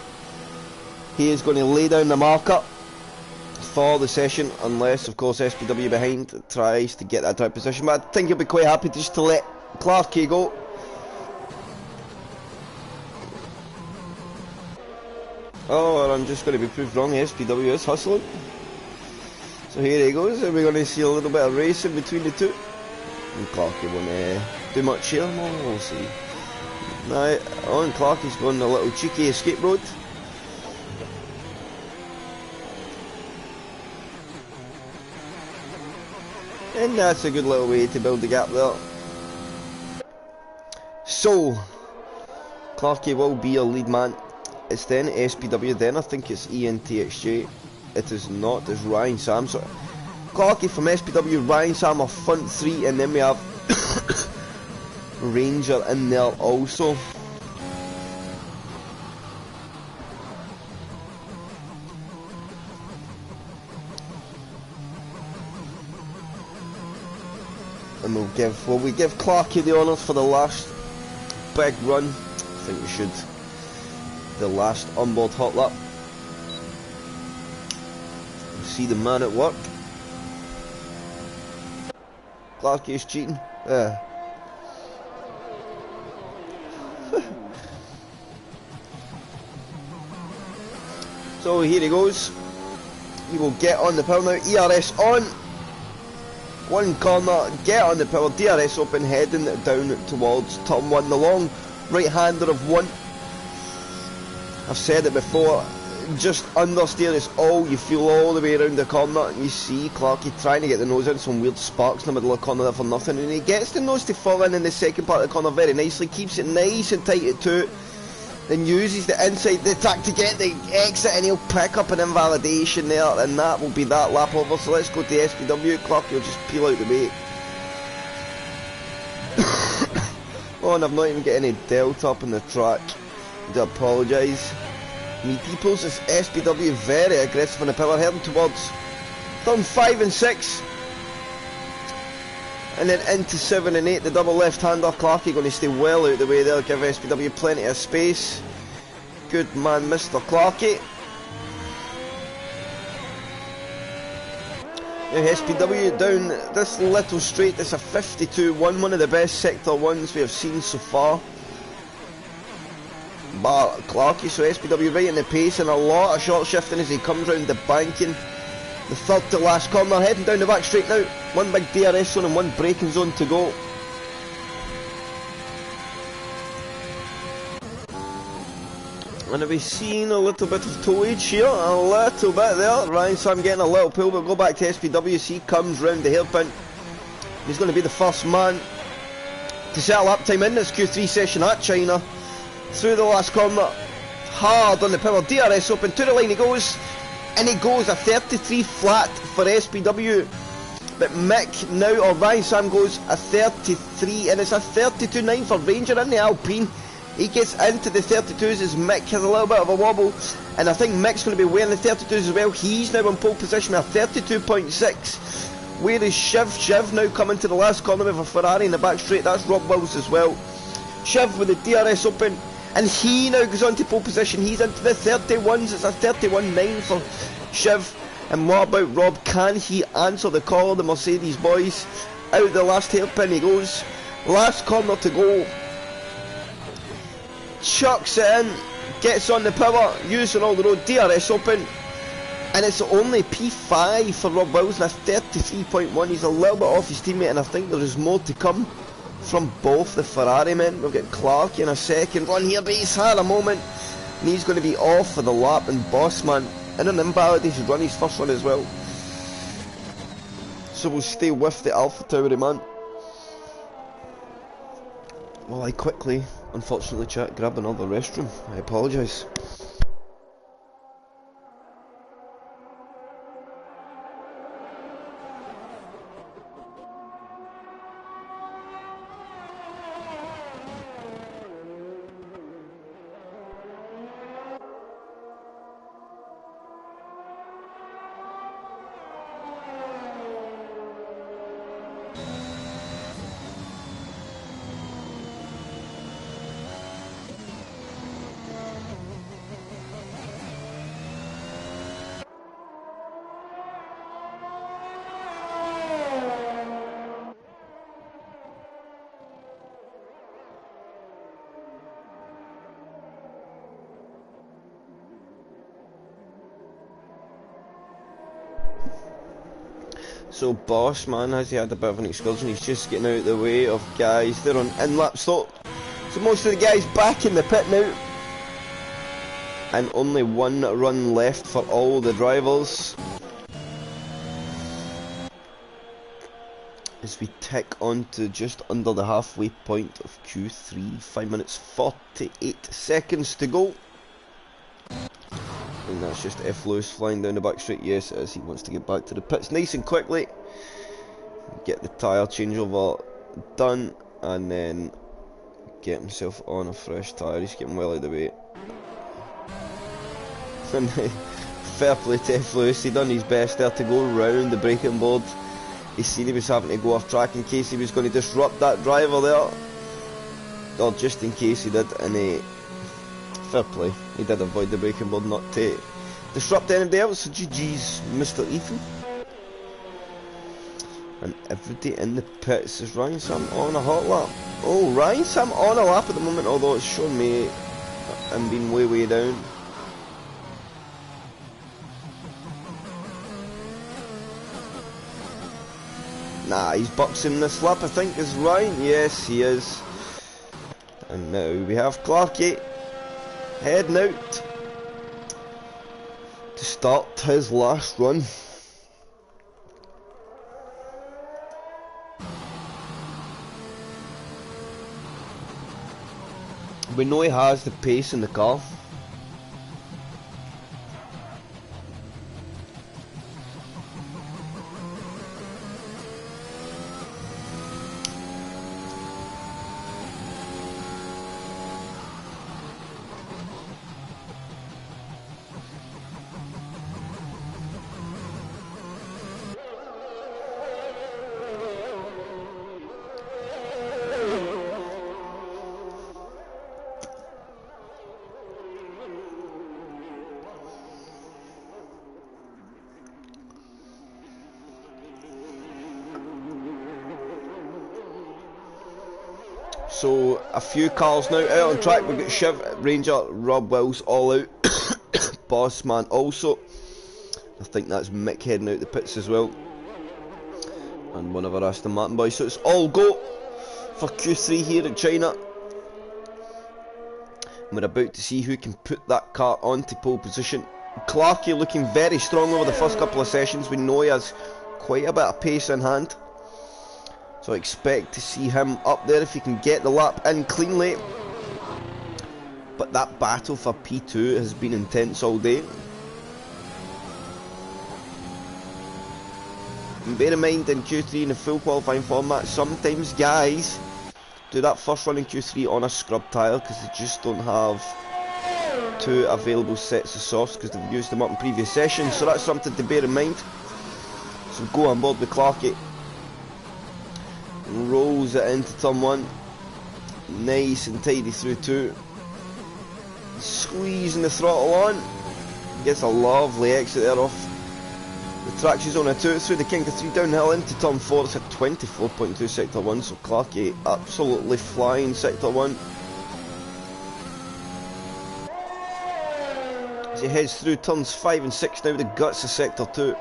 He is going to lay down the marker for the session, unless of course SPW behind tries to get that right position, but I think he'll be quite happy just to let Clarky go. Oh, I'm just going to be proved wrong. SPW is hustling. So here he goes, and we're going to see a little bit of racing between the two. And Clarky won't do much here. No, we'll see. Now, on Clarky's going a little cheeky escape road. And that's a good little way to build the gap there. So, Clarky will be a lead man. It's then SPW, then I think it's ENTXJ. It is not, it's Ryan Sam. So, Clarky from SPW, Ryan Sam are front three, and then we have Ranger in there also. And we give Clarky the honours for the last big run. I think we should. The last onboard hot lap. We'll see the man at work. Clarky is cheating. So here he goes. He will get on the power now. ERS on. One corner, get on the power, DRS open, heading down towards turn 1. The long right-hander of 1. I've said it before, just understeer is all, you feel all the way around the corner, and you see Clarkie trying to get the nose in, some weird sparks in the middle of the corner there for nothing, and he gets the nose to fall in the second part of the corner very nicely, keeps it nice and tight at 2, then uses the inside the attack to get the exit, and he'll pick up an invalidation there, and that will be that lap over. So let's go to SPW. Clarkie will just peel out the way. Oh, and I've not even got any delta up on the track. I do apologise. Me peoples, it's SPW very aggressive on the power, heading towards turn 5 and 6. And then into 7 and 8, the double left-hander. Clarkie going to stay well out of the way there, give SPW plenty of space. Good man, Mr. Clarkie. Now SPW down this little straight, it's a 52-1, one of the best sector ones we have seen so far. But Clarkie, so SPW right in the pace, and a lot of short shifting as he comes round the banking. The third to last corner, heading down the back straight now. One big DRS zone and one braking zone to go. And are we seeing a little bit of towage here? A little bit there. Ryan Sam getting a little pull, but go back to SPW as he comes round the hairpin. He's going to be the first man to set a lap time in this Q3 session at China. Through the last corner, hard on the power, DRS open, to the line he goes. And he goes a 33 flat for SPW. But Mick now, or Ryan Sam goes a 33, and it's a 32.9 for Ranger in the Alpine. He gets into the 32s as Mick has a little bit of a wobble, and I think Mick's going to be wearing the 32s as well. He's now in pole position with a 32.6. Where is Shiv? Shiv now coming to the last corner with a Ferrari in the back straight. That's Rob Wills as well. Shiv with the DRS open. And he now goes on to pole position. He's into the 31s. It's a 31.9 for Shiv. And what about Rob? Can he answer the call of the Mercedes boys? Out the last hairpin he goes. Last corner to go. Chucks it in. Gets on the power. Using all the road. DRS open. And it's only P5 for Rob Wilson. That's 33.1. He's a little bit off his teammate. And I think there is more to come from both the Ferrari men. We'll get Clarkie in a second run here, but he's had a moment and he's going to be off for the lap, and Bossman in an invalidated run, his first one as well. So we'll stay with the Alpha Tauri man. Well, I quickly, unfortunately, chat, grab another restroom. I apologise. So Bossman, has he had a bit of an excursion? He's just getting out of the way of guys. They're on in-lap stop. So most of the guys back in the pit now. And only one run left for all the drivers. As we tick on to just under the halfway point of Q3. 5 minutes 48 seconds to go. And that's just F. Lewis flying down the back straight. Yes, as he wants to get back to the pits nice and quickly. Get the tyre changeover done. And then get himself on a fresh tyre. He's getting well out of the way. And fair play to F. Lewis. He done his best there to go round the braking board. He seen he was having to go off track in case he was going to disrupt that driver there. Or just in case he did. And fair play. He did avoid the braking board not to disrupt anybody else. So GG's Mr. Ethan. And everybody in the pits is Ryan Sam on a hot lap. Oh, Ryan Sam on a lap at the moment, although it's shown me him being way down. Nah, he's boxing this lap, I think, is Ryan. Yes, he is. And now we have Clarky heading out to start his last run. We know he has the pace in the car. So a few cars now out on track. We've got Shiv, Ranger, Rob Wills all out. Bossman also. I think that's Mick heading out the pits as well. And one of our Aston Martin boys. So it's all go for Q3 here at China. And we're about to see who can put that car onto pole position. Clarky looking very strong over the first couple of sessions. We know he has quite a bit of pace in hand. So I expect to see him up there if he can get the lap in cleanly. But that battle for P2 has been intense all day. And bear in mind, in Q3 in the full qualifying format, sometimes guys do that first run in Q3 on a scrub tyre because they just don't have two available sets of softs because they've used them up in previous sessions. So that's something to bear in mind. So go on board with Clarky. Rolls it into turn 1. Nice and tidy through 2. Squeezing the throttle on. Gets a lovely exit there off the traction zone of 2 through the kink of 3 downhill into turn 4. It's a 24.2 sector 1, so Clarky absolutely flying sector 1. As he heads through turns 5 and 6 now, the guts of sector 2.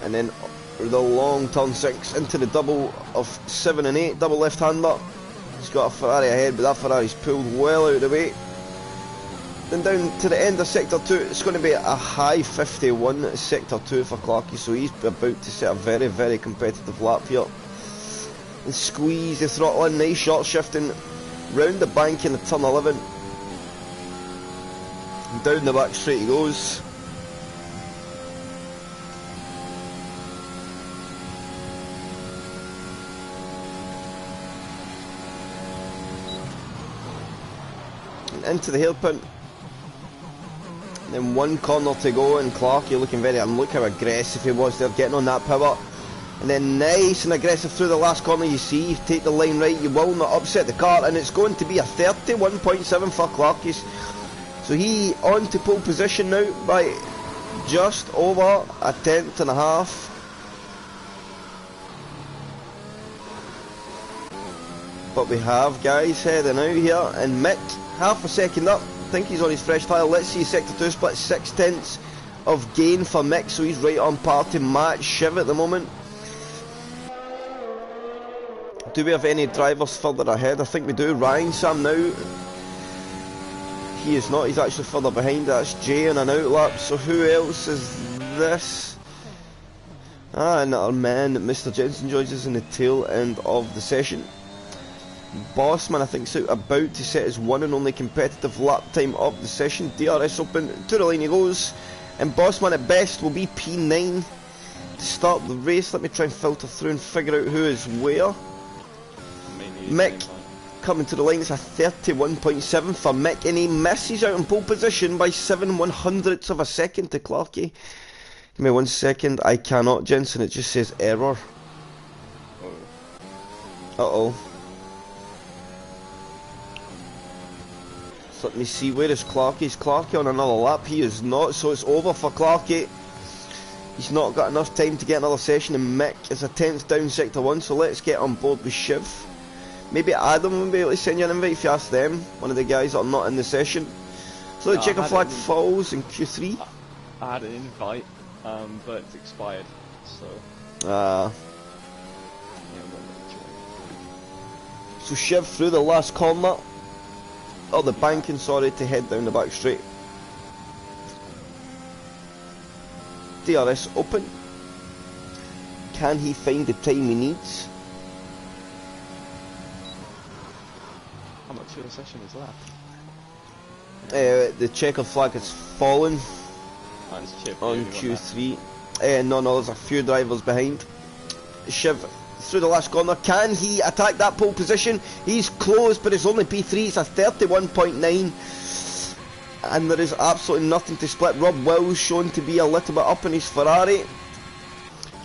And then the long turn 6 into the double of 7 and 8, double left hander. He's got a Ferrari ahead, but that Ferrari's pulled well out of the way. Then down to the end of sector 2, it's going to be a high 51 at sector 2 for Clarky, so he's about to set a very, very competitive lap here. And squeeze the throttle in, nice short shifting round the bank in the turn 11. And down the back straight he goes. Into the hairpin, then one corner to go, and Clarky looking very, and look how aggressive he was there, getting on that power, and then nice and aggressive through the last corner. You see, you take the line right, you will not upset the car, and it's going to be a 31.7 for Clarky. So he on to pole position now by just over a tenth and a half. But we have guys heading out here, and Mick half a second up. I think he's on his fresh tyre. Let's see sector 2 split 6/10 of gain for Mick, so he's right on par to match Shiv at the moment. Do we have any drivers further ahead? I think we do. Ryan Sam now. He is not, he's actually further behind. That's Jay on an outlap. So who else is this? And our man Mr. Jensen joins us in the tail end of the session. Bossman, I think, is about to set his one and only competitive lap time of the session. DRS open, to the line he goes, and Bossman at best will be P9 to start the race. Let me try and filter through and figure out who is where. Mick coming to the line. It's a 31.7 for Mick, and he misses out on pole position by 7/100ths of a second to Clarky. Give me 1 second. I cannot, Jensen. It just says error. Uh-oh. Let me see, where is Clarky? Is Clarky on another lap? He is not, so it's over for Clarky. He's not got enough time to get another session, and Mick is a 10th down sector 1, so let's get on board with Shiv. Maybe Adam will be able to send you an invite if you ask them, one of the guys that are not in the session. So the checker flag falls in Q3. I had an invite, but it's expired, so... So Shiv through the last corner. Oh, the banking, sorry, to head down the back straight. DRS open. Can he find the time he needs? How much of the session is left? The checker flag has fallen on Q3. No, there's a few drivers behind. Shiv through the last corner. Can he attack that pole position? He's close, but it's only P3. It's a 31.9. And there is absolutely nothing to split. Rob Wills shown to be a little bit up in his Ferrari.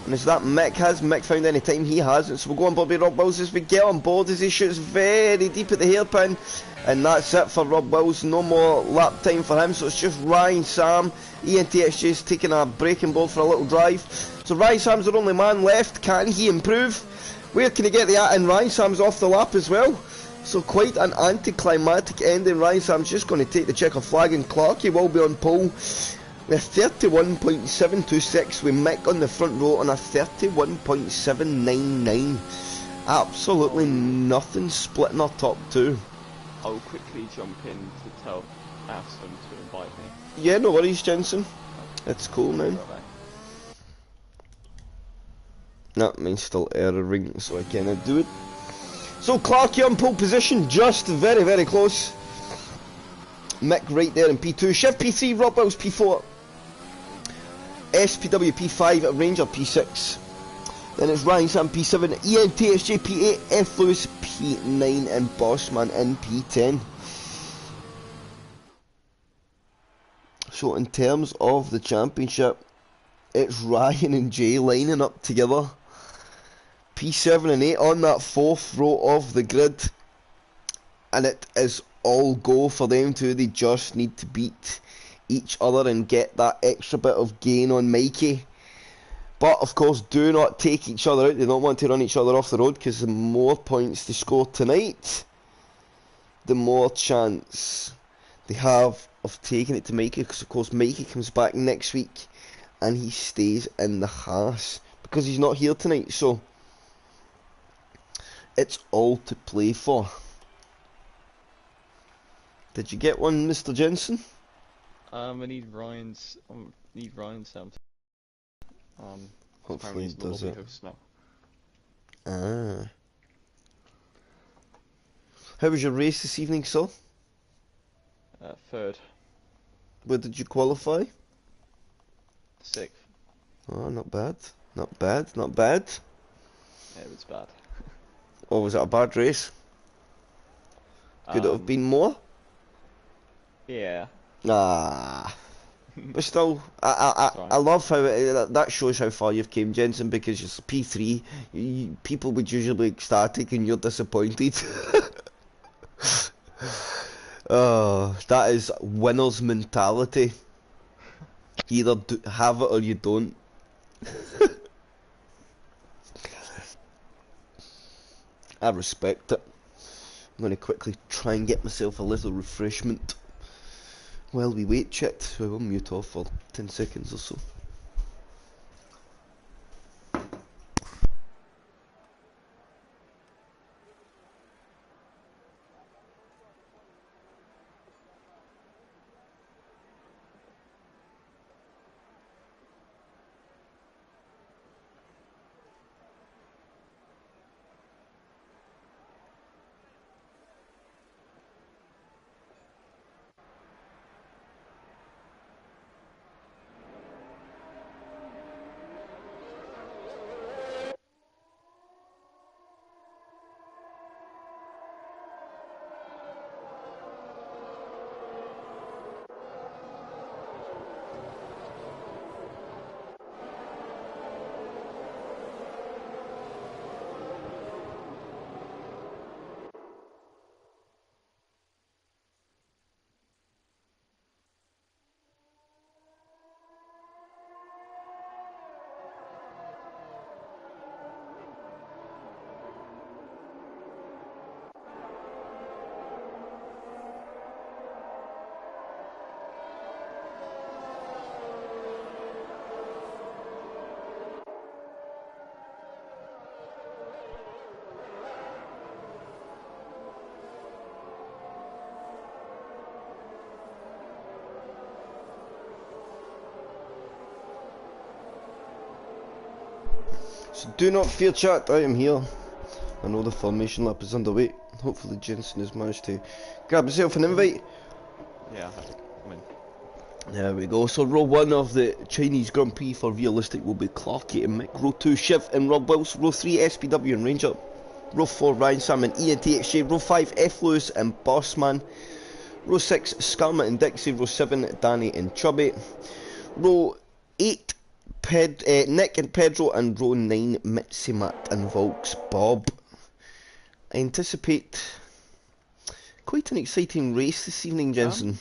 And is that Mick has? Mick found any time? He hasn't. So we'll go on board with Rob Wills as we get on board as he shoots very deep at the hairpin. And that's it for Rob Wills. No more lap time for him. So it's just Ryan Sam. ENTSJ's taking a braking board for a little drive. So Ryan Sam's the only man left. Can he improve? Where can he get the at? And Ryan Sam's off the lap as well. So quite an anticlimactic ending. Ryan Sam's just going to take the checker flag, and Clarkey will be on pole with 31.726 with Mick on the front row on a 31.799. Absolutely nothing splitting our top two. I'll quickly jump in to tell Aston to invite me. Yeah, no worries, Jensen. It's cool, man. No, mine's still erroring, so I cannot do it. So Clarkey on pole position, just very, very close. Mick right there in P2. Shiv P3, Rob Wills P4. SPW P5, Ranger P6. Then it's Ryan Sam P7, ENTSJ P8, F Lewis P9, and Bossman in P10. So in terms of the championship, it's Ryan and Jay lining up together. P7 and 8 on that fourth row of the grid. And it is all go for them two. They just need to beat each other and get that extra bit of gain on Mikey. But of course, do not take each other out. They don't want to run each other off the road, because the more points they score tonight, the more chance they have of taking it to Mikey. Because of course Mikey comes back next week and he stays in the Haas because he's not here tonight. So it's all to play for. Did you get one, Mr. Jensen? I need Ryan's sound. Hopefully he's it does it. host now. Ah. How was your race this evening, sir? Third. Where did you qualify? Sixth. Oh, not bad. Not bad, not bad. Yeah, it was bad. Or was it a bad race? Could it have been more? Yeah. Ah. But still, I love how that shows how far you've came, Jensen, because you're P3, people would usually be ecstatic and you're disappointed. Oh, that is winner's mentality. You either have it or you don't. I respect it. I'm going to quickly try and get myself a little refreshment while we wait, chat. So I will mute off for 10 seconds or so. So do not fear, chat, I am here. I know the formation lap is underway. Hopefully Jensen has managed to grab himself an invite. Yeah, I'm in. There we go. So row 1 of the Chinese Grand Prix for Realistic will be Clarky and Mick. Row 2 Shiv and Rob Wills. Row 3 SPW and Ranger. Row 4 Ryan Sam and ENTXJ. Row 5 F Lewis and Bossman. Row 6 Skarma and Dixie. Row 7 Danny and Chubby. Row 8 Nick and Pedro, and row 9 Mitzimat and Volks Bob. I anticipate quite an exciting race this evening, Jensen.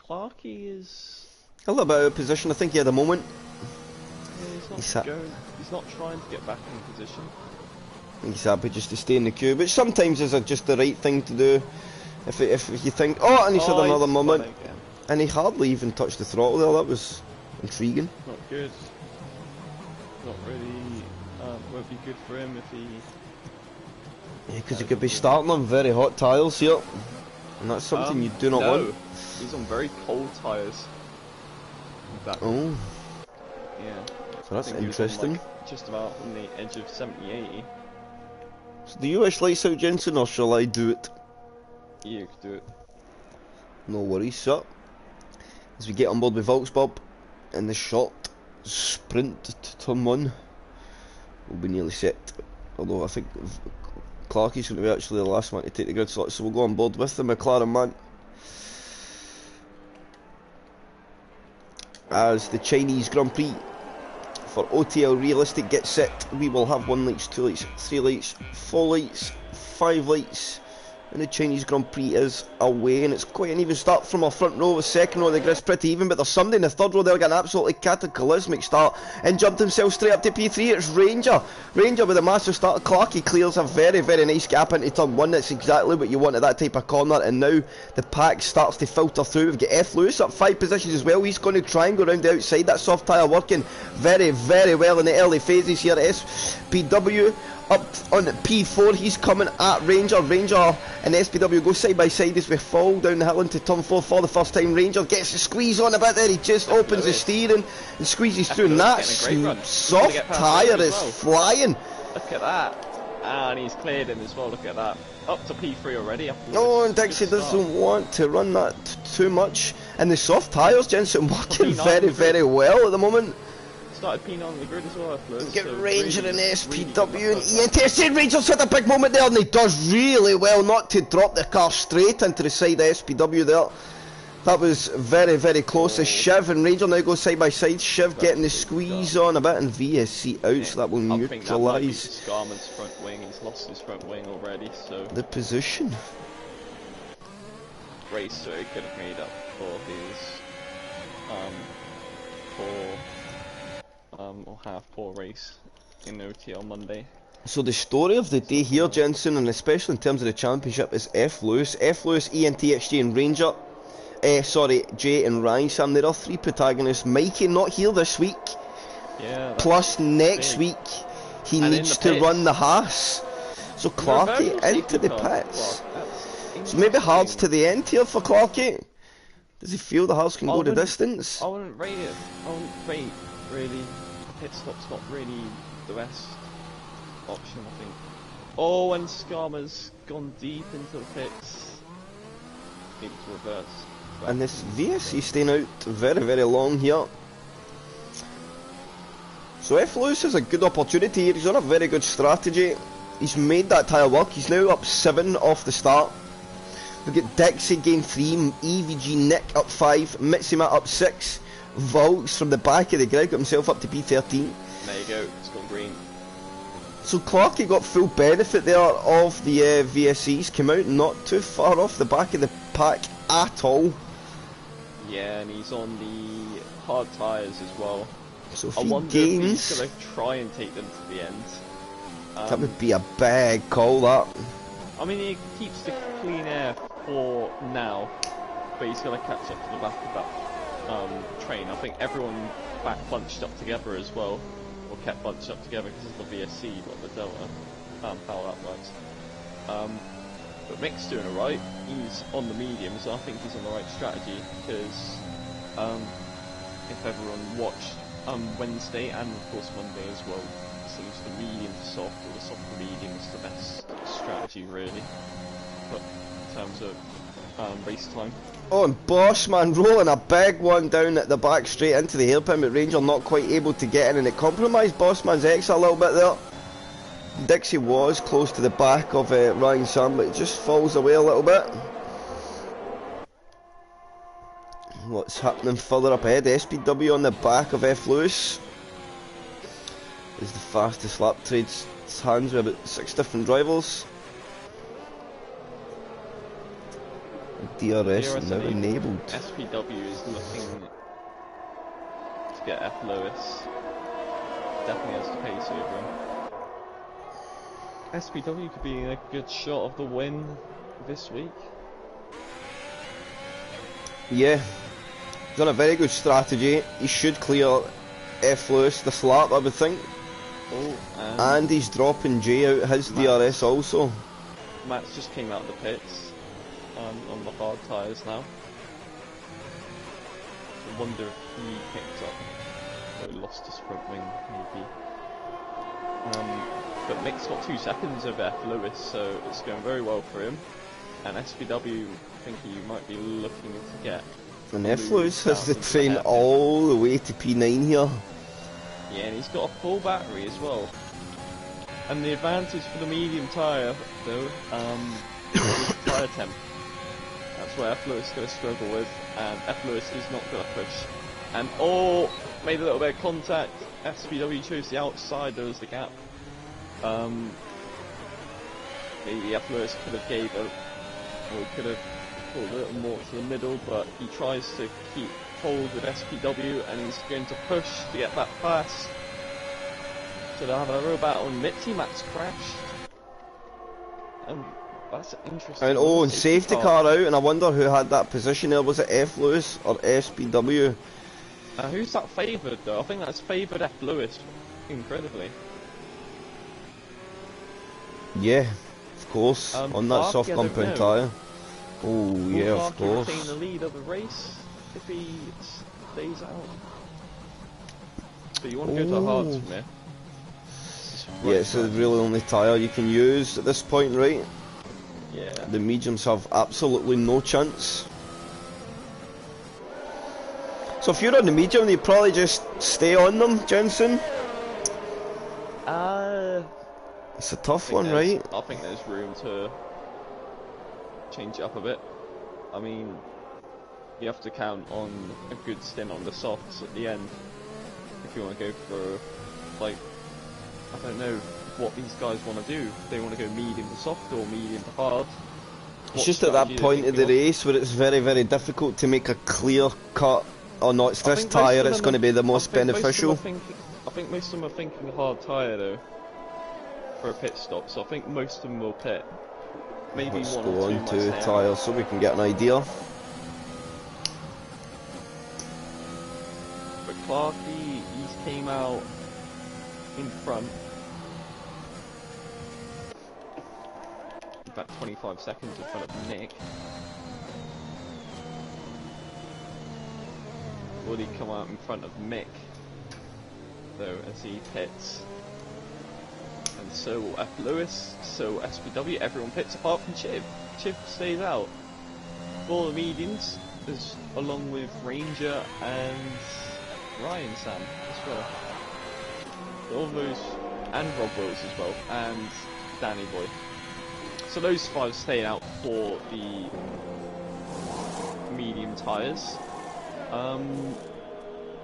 Clarky is A little bit out of position, I think, at the moment. yeah, he's not trying to get back in position. He's happy just to stay in the queue, which sometimes is just the right thing to do. If you think, oh, and he's had another moment, and he hardly even touched the throttle there. That was intriguing. Not good. Not really. Won't be good for him if he. Yeah, because he could be starting on very hot tyres here, and that's something you do not want. He's on very cold tyres. Oh. Yeah. So that's interesting. On, like, just about on the edge of 70-80. So do you wish lights out, Jensen, or shall I do it? You could do it. No worries, sir. As we get on board with Volksbob in the short sprint to turn 1, we'll be nearly set. Although I think Clarky's going to be actually the last one to take the grid slot, so we'll go on board with the McLaren man. As the Chinese Grand Prix for OTL Realistic gets set, we will have 1 lights, 2 lights, 3 lights, 4 lights, 5 lights, and the Chinese Grand Prix is away, and it's quite an even start from our front row. The second row of the grid's pretty even, but there's somebody in the third row there getting an absolutely cataclysmic start and jumped himself straight up to P3. It's Ranger with a massive start. Clarky clears a very, very nice gap into turn 1. That's exactly what you want at that type of corner, and now the pack starts to filter through. We've got F Lewis up 5 positions as well. He's going to try and go around the outside. That soft tyre working very, very well in the early phases here. SPW up on P4, he's coming at Ranger and SPW go side by side as we fall down the hill into turn 4 for the first time. Ranger gets the squeeze on a bit there, he just opens the steering and squeezes through, and that soft tyre is flying. Look at that, and he's cleared him as well. Look at that, up to P3 already. Oh, and Dixie doesn't want to run that too much, and the soft tyres, Jensen, working very, very well at the moment. Started P9 on the grid as well. Get Ranger and SPW and ENTSC. Ranger's had a big moment there, and he does really well not to drop the car straight into the side of SPW there. That was very, very close. As Shiv and Ranger now go side by side. Shiv getting the squeeze on a bit, and VSC out, so that will neutralise Scarman's front wing. He's lost his front wing already, so the position. Racer could have made up for his or half-poor race in OTL Monday. So the story of the day here, Jensen, and especially in terms of the championship, is F Lewis, ENTXJ and Ranger. Jay and Ryan Sam. There are 3 protagonists. Mikey not here this week. Yeah. Plus next week he needs to run the Haas. So Clarky into the pits. So maybe Hards to the end here for Clarky. Does he feel the Haas can go the distance? I wouldn't rate it. I wouldn't rate really. Pit stop's not really the best option, I think. Oh, and Skarma's gone deep into the pits. Needs to reverse. And this VSC staying out very, very long here. So F Lewis has a good opportunity here. He's on a very good strategy. He's made that tyre work. He's now up 7 off the start. We've got Dixie gain 3, EVG Nick up 5, Mitsima up 6. Volks from the back of the grid got himself up to P13. There you go, it's gone green. So Clarky got full benefit there of the VSCs, came out not too far off the back of the pack at all. Yeah, and he's on the hard tyres as well. So if I wonder gains, if he's going to try and take them to the end. That would be a big call, that. I mean, he keeps the clean air for now, but he's going to catch up to the back of that train. I think everyone back bunched up together as well, or kept bunched up together because of the VSC, not the Delta, how that works. But Mick's doing alright. He's on the medium, so I think he's on the right strategy, because if everyone watched Wednesday and of course Monday as well, seems the medium to soft or the soft to medium is the best strategy really, but in terms of race time. Oh, and Bossman rolling a big one down at the back straight into the hairpin, but Ranger not quite able to get in, and it compromised Bossman's X a little bit there. Dixie was close to the back of Ryan Sam, but it just falls away a little bit. What's happening further up ahead? SPW on the back of F. Lewis is the fastest lap. Trades hands with about 6 different drivers. DRS now enabled. SPW is looking to get F. Lewis. Definitely has the pace over him. SPW could be a good shot of the win this week. Yeah, he's on a very good strategy. He should clear F. Lewis this lap, I would think. Oh, and he's dropping J out his DRS also. Max just came out of the pits on the hard tyres now. I wonder if he picked up or lost his front wing maybe. But Mick's got 2 seconds of F. Lewis, so it's going very well for him. And SPW, I think he might be looking to get. And F. Lewis has the train all the way to P9 here. Yeah, and he's got a full battery as well. And the advantage for the medium tyre, though, is tyre temp. That's where F. Lewis is going to struggle with, and F. Lewis is not going to push. And made a little bit of contact. SPW chose the outside, there was the gap. Maybe F. Lewis could have gave could have pulled a little more to the middle, but he tries to keep hold with SPW, and he's going to push to get that pass. So they'll have a real battle, and Mitzi Max crashed. That's interesting. And and safety car out, and I wonder who had that position there. Was it F. Lewis or SPW? Who's that favoured though? I think that's favoured F. Lewis, incredibly. Yeah, of course, on that soft compound tyre. Oh yeah, of course. Will retain the lead of the race if he stays out? So you want to go to hards from here? Yeah, it's the really only tyre you can use at this point, right? Yeah. The mediums have absolutely no chance. So if you're on the medium, you probably just stay on them, Jensen. It's a tough one, right? I think there's room to change it up a bit. I mean, you have to count on a good stint on the softs at the end if you want to go for, like, I don't know what these guys want to do. If they want to go medium to soft or medium to hard. It's just at that point of the race where it's very, very difficult to make a clear cut. Oh no, it's this tyre that's going to be the most beneficial. I think most of them are thinking hard tyre though, for a pit stop, so I think most of them will pit. Maybe Let's one go or two on to tyres so we can get an idea. But Clarky, he came out in front. About 25 seconds in front of Nick. Would he come out in front of Mick, though, as he pits? And so will F. Lewis, so SPW, everyone pits apart from Chiv. Chiv stays out. For the medians, along with Ranger and Ryan Sam as well. All those, and Rob Wills as well, and Danny Boy. So those 5 staying out for the medium tyres.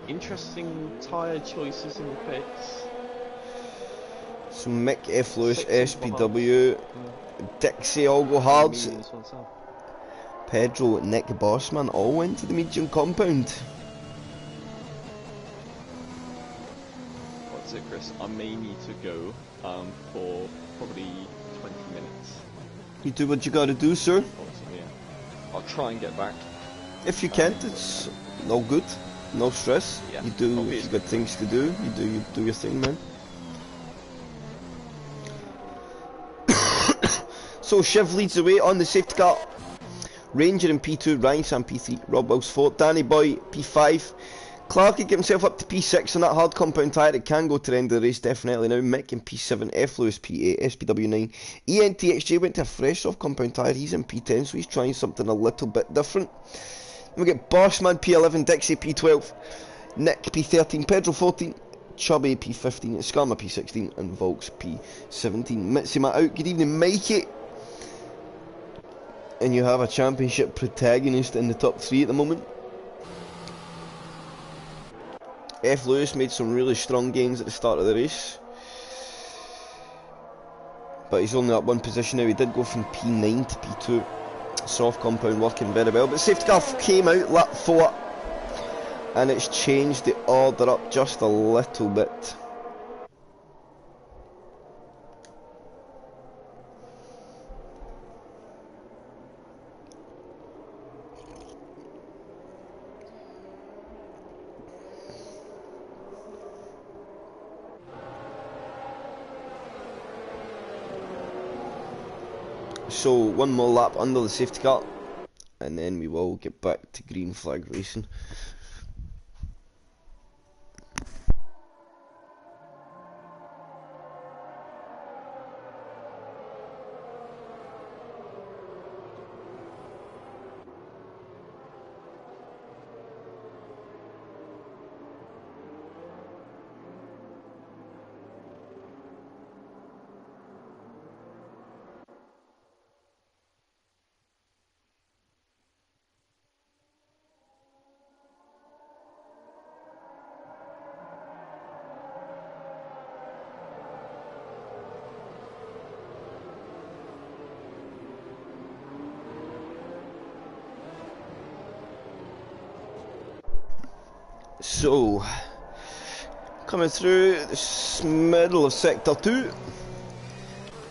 Interesting tyre choices in the pits. So Mick, F. Lewis, SPW, Dixie all go hard. Pedro, Nick, Bossman all went to the medium compound. What's it, Chris? I may need to go for probably 20 minutes. You do what you gotta do, sir. Yeah. I'll try and get back. If you can't, it's no good. No stress. Yeah, you do if you've got things to do. You do your thing, man. So Shiv leads the way on the safety car. Ranger in P2, Ryan Sam P3, Rob Wills 4, Danny Boy P5, Clarkie get himself up to P6 on that hard compound tyre. It can go to the end of the race definitely now. Mick in P7, F. Lewis P8, SPW9. ENTXJ went to a fresh soft compound tyre. He's in P10, so he's trying something a little bit different. Then we get Boschman P11, Dixie P12, Nick P13, Pedro 14, Chubby P15, Skarma P16, and Volks P17. Mitsima out. Good evening, Mikey. And you have a championship protagonist in the top 3 at the moment. F. Lewis made some really strong gains at the start of the race, but he's only up one position now. He did go from P9 to P2. Soft compound working very well, but safety car came out lap 4 and it's changed the order up just a little bit. So one more lap under the safety car and then we will get back to green flag racing. So, coming through the middle of sector 2,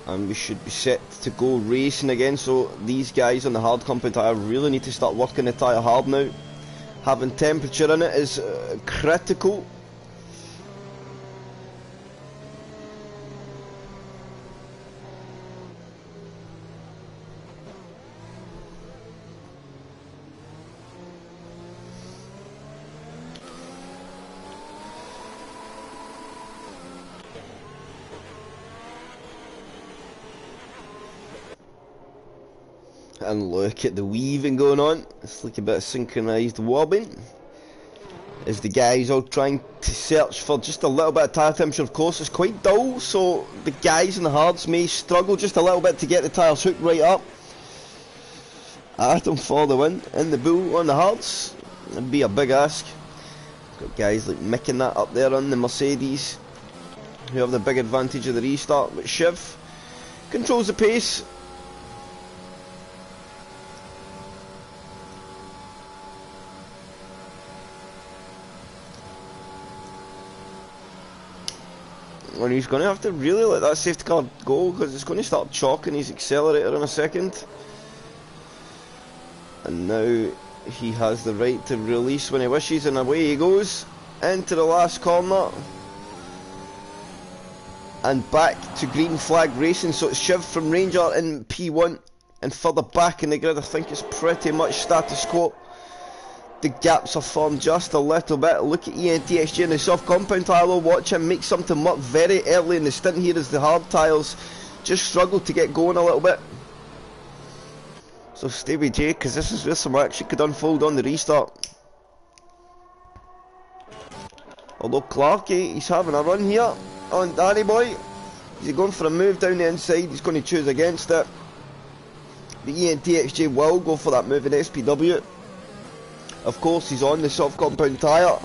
and we should be set to go racing again. So these guys on the hard compound tyre really need to start working the tyre hard now. Having temperature in it is critical. And look at the weaving going on. It's like a bit of synchronised wobbing. As the guys all trying to search for just a little bit of tyre temperature. Of course, it's quite dull, so the guys in the hards may struggle just a little bit to get the tyres hooked right up. Atom for the win. In the bull on the hards. That'd be a big ask. Got guys like Mick and that up there on the Mercedes, who have the big advantage of the restart. But Shiv controls the pace. And he's going to have to really let that safety car go, because it's going to start chalking his accelerator in a second. And now he has the right to release when he wishes, and away he goes into the last corner and back to green flag racing. So it's Shiv from Ranger in P1, and further back in the grid I think it's pretty much status quo. The gaps are formed just a little bit. Look at ENTXG in the soft compound tyre. Watch him make something work very early in the stint here, as the hard tyres just struggle to get going a little bit. So stay with Jay, because this is where some action could unfold on the restart. Although Clarkie, he's having a run here on Danny Boy. Is he going for a move down the inside? He's going to choose against it. The ENTXJ will go for that move in SPW. Of course, he's on the soft compound tyre.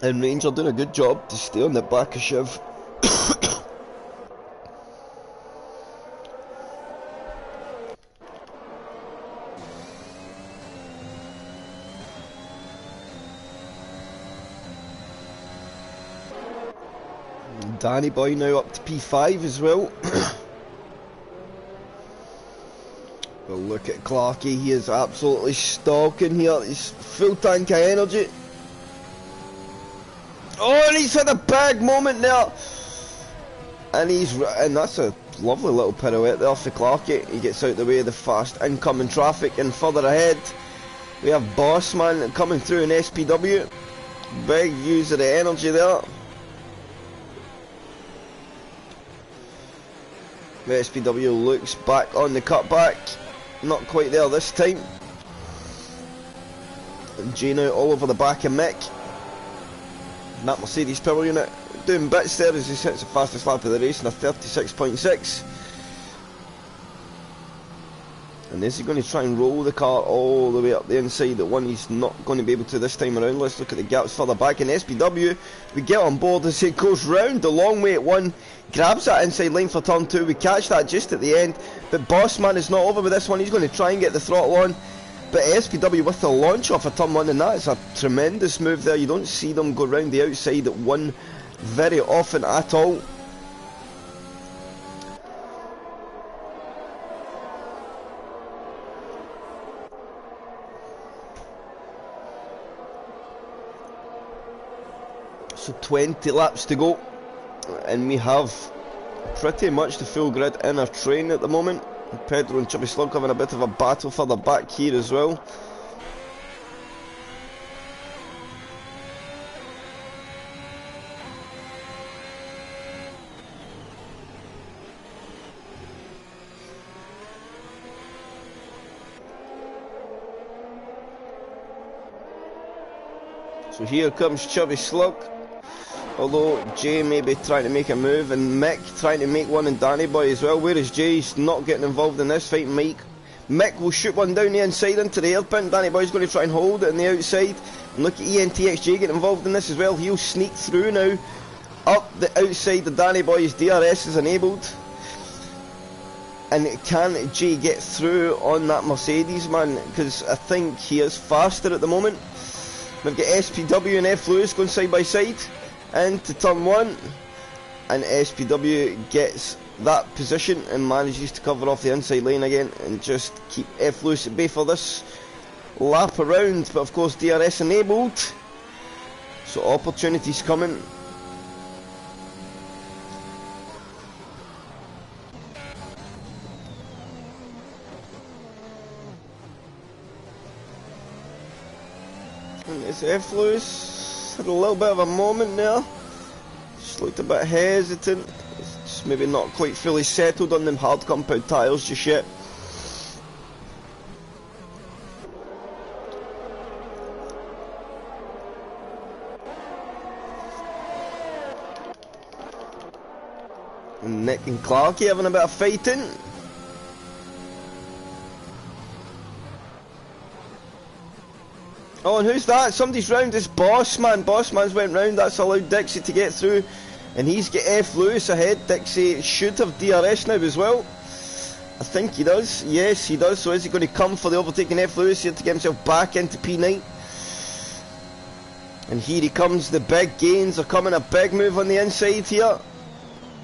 And Ranger doing a good job to stay on the back of Shiv. Danny Boy now up to P5 as well. Well, look at Clarkie, he is absolutely stalking here. He's full tank of energy. Oh, and he's had a big moment there. And that's a lovely little pirouette there for Clarkie. He gets out the way of the fast incoming traffic, and further ahead We have Bossman coming through in SPW. Big use of the energy there. The SPW looks back on the cutback. Not quite there this time. And Jay now all over the back of Mick. And that Mercedes power unit doing bits there as he sets the fastest lap of the race in a 36.6. And is he going to try and roll the car all the way up the inside? The one he's not going to be able to this time around. Let's look at the gaps further back in SPW. We get on board as it goes round the long way at 1. Grabs that inside line for turn 2. We catch that just at the end. But Bossman is not over with this one. He's going to try and get the throttle on. But SPW with the launch off of turn 1. And that is a tremendous move there. You don't see them go round the outside at 1 very often at all. So 20 laps to go, and we have pretty much the full grid in our train at the moment. Pedro and Chubby Slug having a bit of a battle further back here as well. So here comes Chubby Slug. Although Jay may be trying to make a move, and Mick trying to make one, and Danny Boy as well. Where is Jay? He's not getting involved in this fight. Mick will shoot one down the inside into the airpin. Danny Boy's going to try and hold it on the outside. And look at ENTXJ getting involved in this as well. He'll sneak through now. Up the outside of Danny Boy's DRS is enabled. And can Jay get through on that Mercedes, man? Because I think he is faster at the moment. We've got SPW and F. Lewis going side by side into turn 1, and SPW gets that position and manages to cover off the inside lane again and just keep F. Lewis at bay for this lap around. But of course DRS enabled, so opportunities coming. And it's F. Lewis had a little bit of a moment there. Just looked a bit hesitant. Just maybe not quite fully settled on them hard compound tyres just yet. And Nick and Clarky having a bit of fighting. Oh, and who's that? Somebody's round. It's Bossman. Bossman's went round. That's allowed Dixie to get through. And he's got F. Lewis ahead. Dixie should have DRS now as well. I think he does. Yes, he does. So is he going to come for the overtaking F. Lewis here to get himself back into P9? And here he comes. The big gains are coming. A big move on the inside here.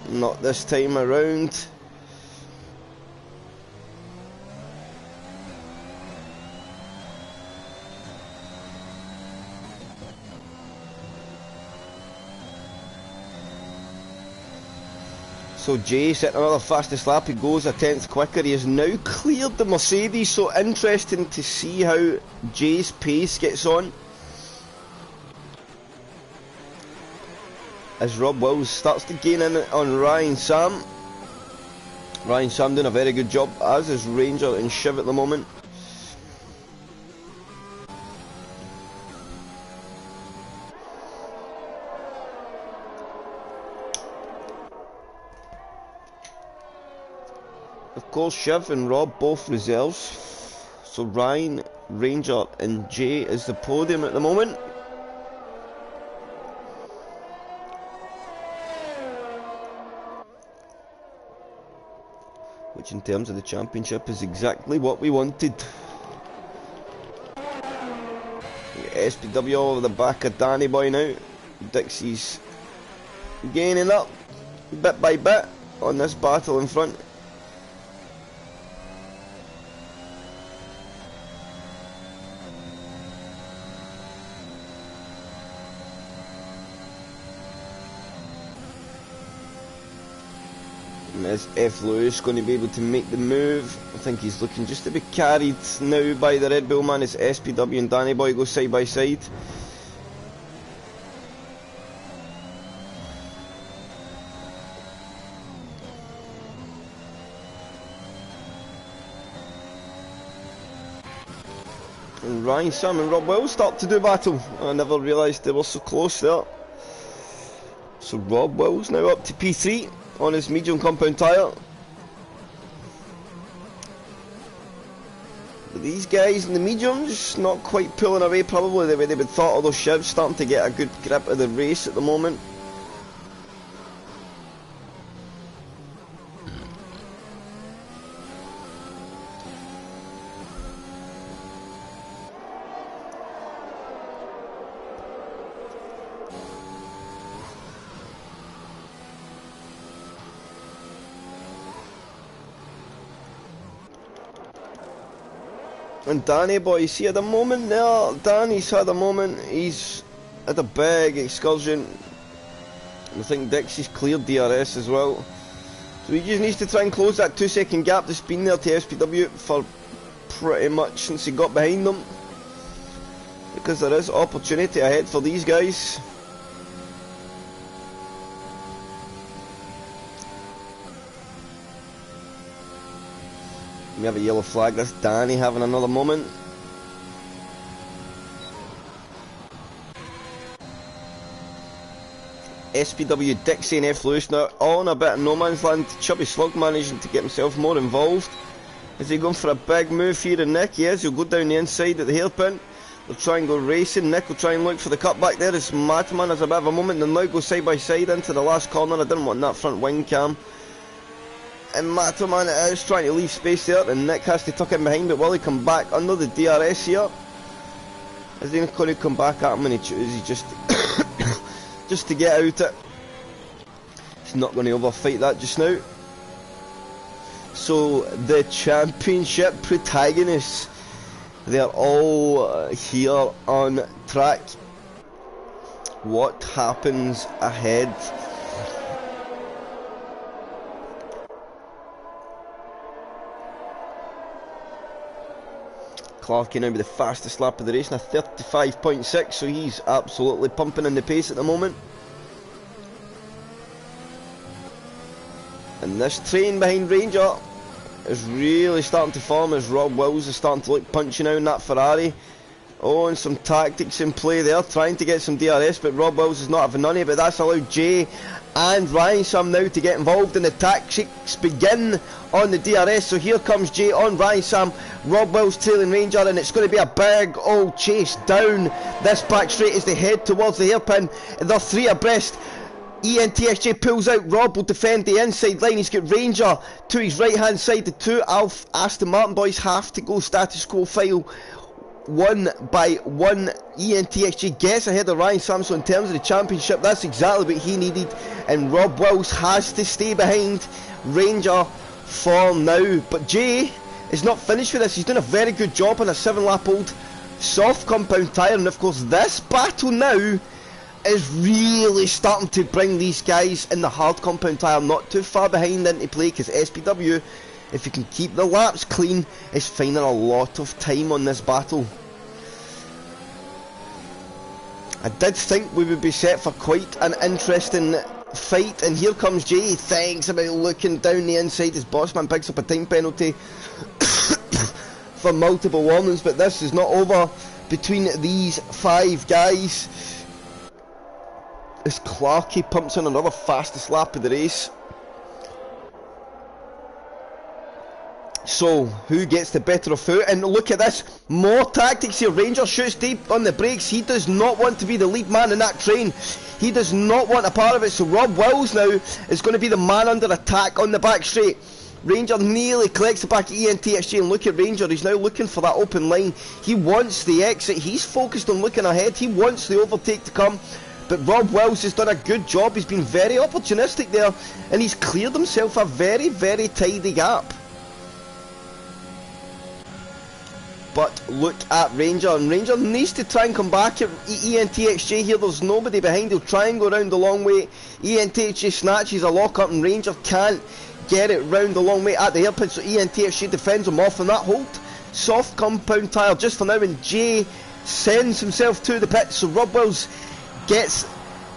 Not this time around. So Jay setting another fastest lap. He goes a tenth quicker. He has now cleared the Mercedes. So interesting to see how Jay's pace gets on. As Rob Wills starts to gain in on Ryan Sam. Ryan Sam doing a very good job, as is Ranger and Shiv at the moment. Of course, Shiv and Rob both reserves. So Ryan, Ranger and Jay is the podium at the moment. Which in terms of the championship is exactly what we wanted. SPW all over the back of Danny Boy now. Dixie's gaining up bit by bit on this battle in front. Is F. Lewis going to be able to make the move? I think he's looking just to be carried now by the Red Bull man as SPW and Danny Boy go side by side. And Ryan Sam and Rob Wells start to do battle. I never realised they were so close there. So Rob Wells now up to P3 on his medium compound tyre. But these guys in the mediums not quite pulling away probably the way they would thought, although Shiv's starting to get a good grip of the race at the moment. And Danny Boy, see at the moment there, Danny's had a moment, he's had a big excursion. I think Dixie's cleared DRS as well. So he just needs to try and close that 2-second gap that's been there to SPW for pretty much since he got behind them. Because there is opportunity ahead for these guys. We have a yellow flag, that's Danny having another moment. SPW, Dixie and F. Lewis now on a bit of no man's land. Chubby Slug managing to get himself more involved. Is he going for a big move here in Nick? Yes, he'll go down the inside at the hairpin. They'll try and go racing. Nick will try and look for the cut back there as Matman has a bit of a moment. They'll now go side by side into the last corner. I didn't want that front wing cam. And Matterman is trying to leave space there, and Nick has to tuck in behind, but will he come back under the DRS here? Is he going to come back at him when he chooses just just to get out it? He's not going to overfight that just now. So the championship protagonists, they're all here on track. What happens ahead? Clarkey now with the fastest lap of the race, and a 35.6, so he's absolutely pumping in the pace at the moment. And this train behind Ranger is really starting to form as Rob Wills is starting to look punchy now in that Ferrari. Oh, and some tactics in play there, trying to get some DRS, but Rob Wills is not having none of it, but that's allowed Jay and Ryan Sam now to get involved, and the tactics begin on the DRS. So here comes Jay on Ryan Sam, Rob Wills trailing Ranger, and it's going to be a big old chase down this back straight as they head towards the hairpin. They're three abreast. ENTSJ pulls out, Rob will defend the inside line, he's got Ranger to his right hand side. The two Aston Martin boys have to go status quo file. One by one, ENTXG gets ahead of Ryan Sam, so in terms of the championship, that's exactly what he needed, and Rob Wills has to stay behind Ranger for now. But Jay is not finished with this, he's doing a very good job on a 7-lap-old soft compound tyre, and of course this battle now is really starting to bring these guys in the hard compound tyre not too far behind into play, because SPW, if you can keep the laps clean, is finding a lot of time on this battle. I did think we would be set for quite an interesting fight, and here comes Jay. Thanks about looking down the inside as Bossman picks up a time penalty for multiple warnings, but this is not over between these five guys as Clarkey pumps in another fastest lap of the race. So, who gets the better of who? And look at this, more tactics here. Ranger shoots deep on the brakes. He does not want to be the lead man in that train. He does not want a part of it. So Rob Wills now is going to be the man under attack on the back straight. Ranger nearly collects it back at ENTSG, and look at Ranger, he's now looking for that open line. He wants the exit, he's focused on looking ahead, he wants the overtake to come. But Rob Wills has done a good job, he's been very opportunistic there, and he's cleared himself a very, very tidy gap. But look at Ranger, and Ranger needs to try and come back at ENTXJ here. There's nobody behind, he'll try and go around the long way. ENTXJ snatches a lock up and Ranger can't get it round the long way at the hairpin, so ENTSG defends him off on that hold. Soft compound tyre just for now, and Jay sends himself to the pit, so Rob Wells gets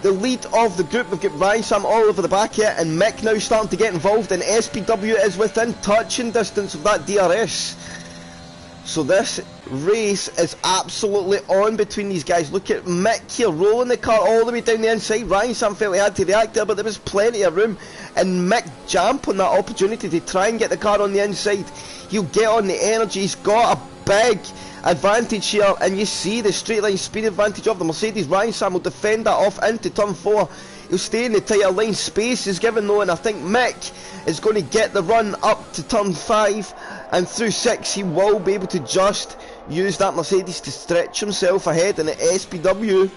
the lead of the group. We've got Ryan Sam all over the back here, and Mick now starting to get involved, and SPW is within touching distance of that DRS. So this race is absolutely on between these guys. Look at Mick here rolling the car all the way down the inside. Ryan Sam felt he had to react there, but there was plenty of room, and Mick jumped on that opportunity to try and get the car on the inside. He'll get on the energy. He's got a big advantage here, and you see the straight line speed advantage of the Mercedes. Ryan Sam will defend that off into turn 4. He'll stay in the tyre line. Space is given though, and I think Mick is going to get the run up to turn 5, and through 6 he will be able to just use that Mercedes to stretch himself ahead. And the SPW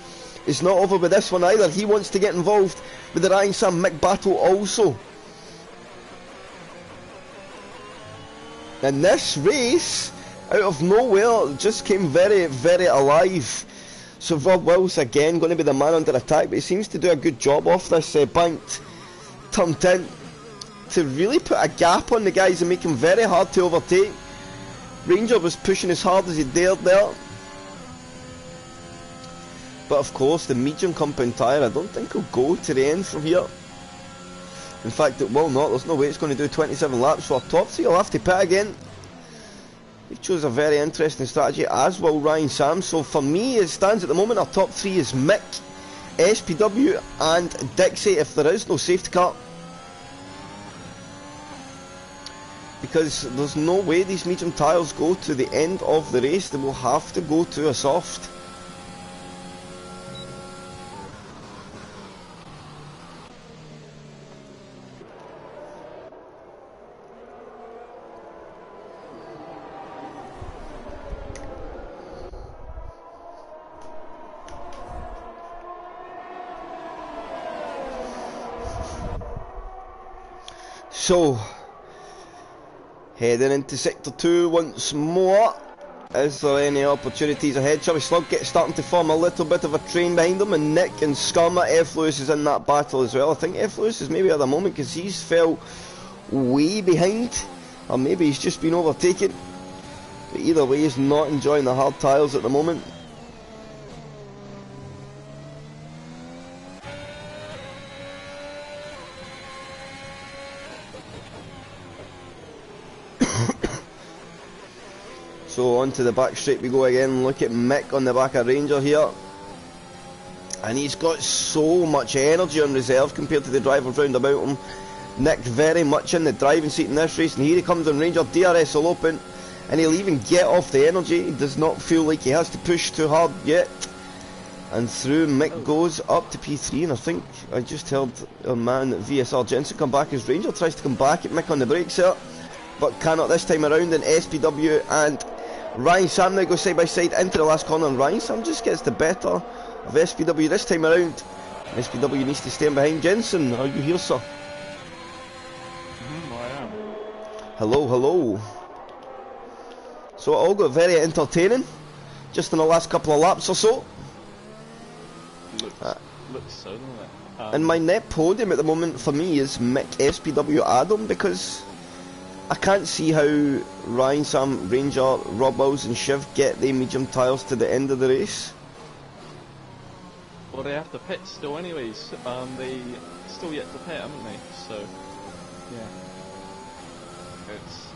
is not over with this one either. He wants to get involved with the Ryan Sam Mick battle also. And this race, out of nowhere, just came very, very alive. So Rob Wells again going to be the man under attack, but he seems to do a good job off this banked turn 10 to really put a gap on the guys and make him very hard to overtake. Ranger was pushing as hard as he dared there, but of course the medium compound tyre, I don't think he'll go to the end from here. In fact, it will not. There's no way it's going to do 27 laps, so our top 3 will have to pit again. He chose a very interesting strategy, as will Ryan Sam. So for me, it stands at the moment, our top 3 is Mick, SPW and Dixie, if there is no safety car. Because there's no way these medium tyres go to the end of the race. They will have to go to a soft. So, heading into Sector 2 once more. Is there any opportunities ahead? Chubby Slug starting to form a little bit of a train behind him, and Nick and Scummer, F. Lewis is in that battle as well. I think F. Lewis is maybe at the moment because he's fell way behind, or maybe he's just been overtaken. But either way, he's not enjoying the hard tyres at the moment. So onto the back straight we go again. Look at Mick on the back of Ranger here, and he's got so much energy on reserve compared to the drivers round about him. Nick very much in the driving seat in this race, and here he comes on Ranger. DRS will open, and he'll even get off the energy. He does not feel like he has to push too hard yet. And through Mick goes up to P3, and I think I just heard our man VSR Jensen come back as Ranger tries to come back at Mick on the brakes here, but cannot this time around. And SPW and Ryan Sam now go side by side into the last corner, and Ryan Sam just gets the better of SPW this time around. SPW needs to stand behind. Jensen, are you here, sir? I am. Hello, hello. So it all got very entertaining just in the last couple of laps or so. Looks so, doesn't it? And my net podium at the moment for me is Mick, SPW, Adam, because I can't see how Ryan Sam, Ranger, Rob Wells and Shiv get the medium tyres to the end of the race. Well, they have to pit still anyways. They still yet to pit, haven't they? So, yeah. It's...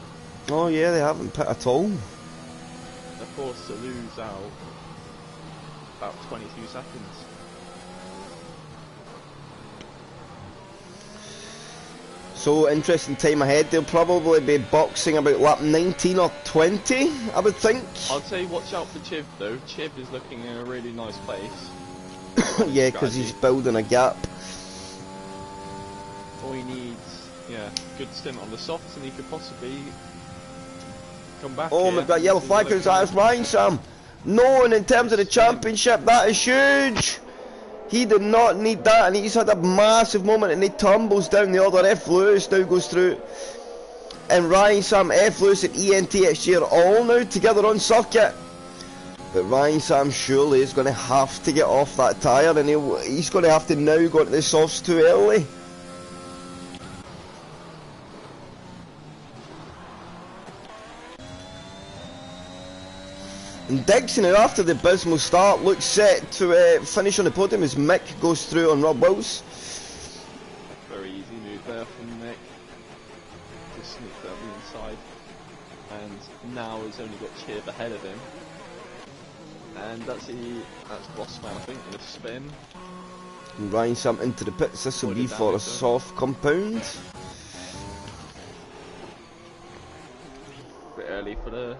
Oh yeah, they haven't pit at all. They're forced to lose out about 22 seconds. So interesting time ahead. They'll probably be boxing about lap 19 or 20, I would think. I'd say watch out for Chiv though. Chiv is looking in a really nice place. Yeah, because he's building a gap. All he needs, yeah, good stint on the softs, and he could possibly come back. Oh my god, yellow flag goes out. It's Ryan Sam. No, and in terms of the championship, that is huge. He did not need that, and he's had a massive moment, and he tumbles down the order. F. Lewis now goes through, and Ryan Sam, F. Lewis and ENTSG are all now together on circuit. But Ryan Sam surely is going to have to get off that tyre, and he's going to have to now go to the softs too early. And Dixie now, after the abysmal start, looks set to finish on the podium as Mick goes through on Rob Wills. Very easy move there from Mick. Just sneak that inside. And now he's only got Chiv ahead of him. And that's Bossman, I think, with a spin. And Ryan Sam into the pits. This will be for a soft compound. Bit early for the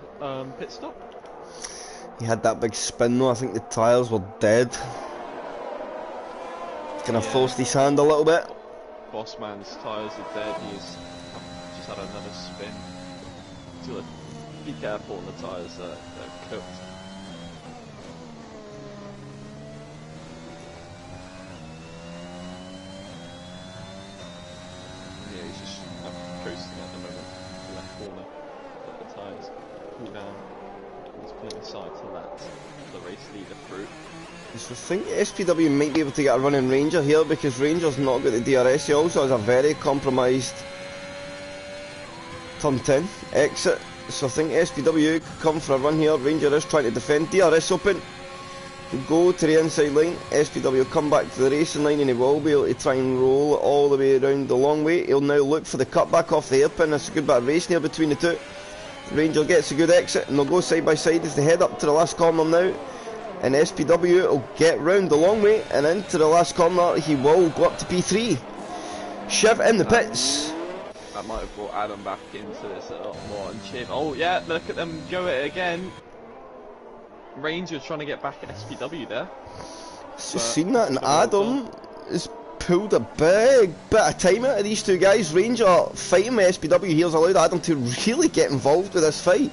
pit stop. He had that big spin though, I think the tyres were dead. Kind of forced his hand a little bit. Bossman's tyres are dead, he's just had another spin. So be careful on the tyres, they're cooked. Yeah, he's just coasting at the moment, left corner, let the tyres cool down. He's putting aside to let the race leader through. So I think SPW might be able to get a running Ranger here because Ranger's not got the DRS. He also has a very compromised turn 10 exit. So I think SPW could come for a run here. Ranger is trying to defend. DRS open. Go to the inside line. SPW will come back to the racing line and he will be able to try and roll all the way around the long way. He'll now look for the cutback off the hairpin. That's a good bit of racing here between the two. Ranger gets a good exit and they'll go side by side as they head up to the last corner now. And SPW will get round the long way and into the last corner. He will go up to P3. Shiv in the pits. That might have brought Adam back into this a lot more. And Shiv, oh yeah, look at them go at it again. Ranger trying to get back at SPW there. Just seen that, and Adam has pulled a big bit of time out of these two guys. Ranger fighting with SPW here has allowed Adam to really get involved with this fight.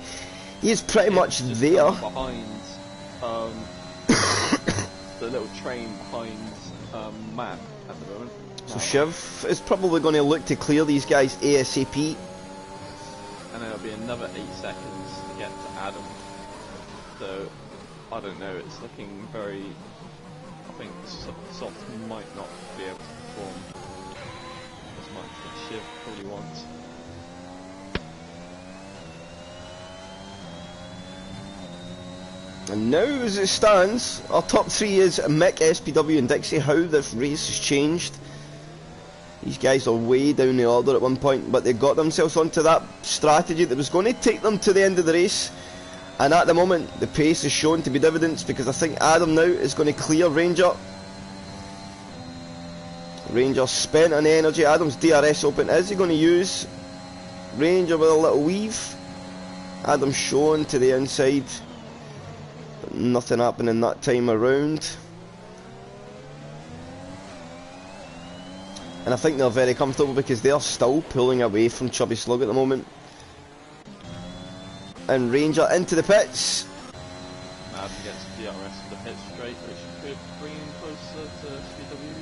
He is pretty much there. Behind the little train behind Matt at the moment. So Shiv is probably going to look to clear these guys ASAP. And it'll be another 8 seconds to get to Adam. So I don't know, it's looking very... I think Soft might not be able to perform as much as Shiv probably wants. And now as it stands, our top three is Mick, SPW and Dixie. How this race has changed. These guys are way down the order at one point, but they got themselves onto that strategy that was going to take them to the end of the race. And at the moment, the pace is shown to be dividends because I think Adam now is going to clear Ranger. Ranger spent on the energy. Adam's DRS open. Is he going to use Ranger with a little weave? Adam shown to the inside. But nothing happening that time around. And I think they're very comfortable because they are still pulling away from Chubby Slug at the moment. And Ranger into the pits. Adam gets DRS to the pit straight, which could bring him closer to SPW.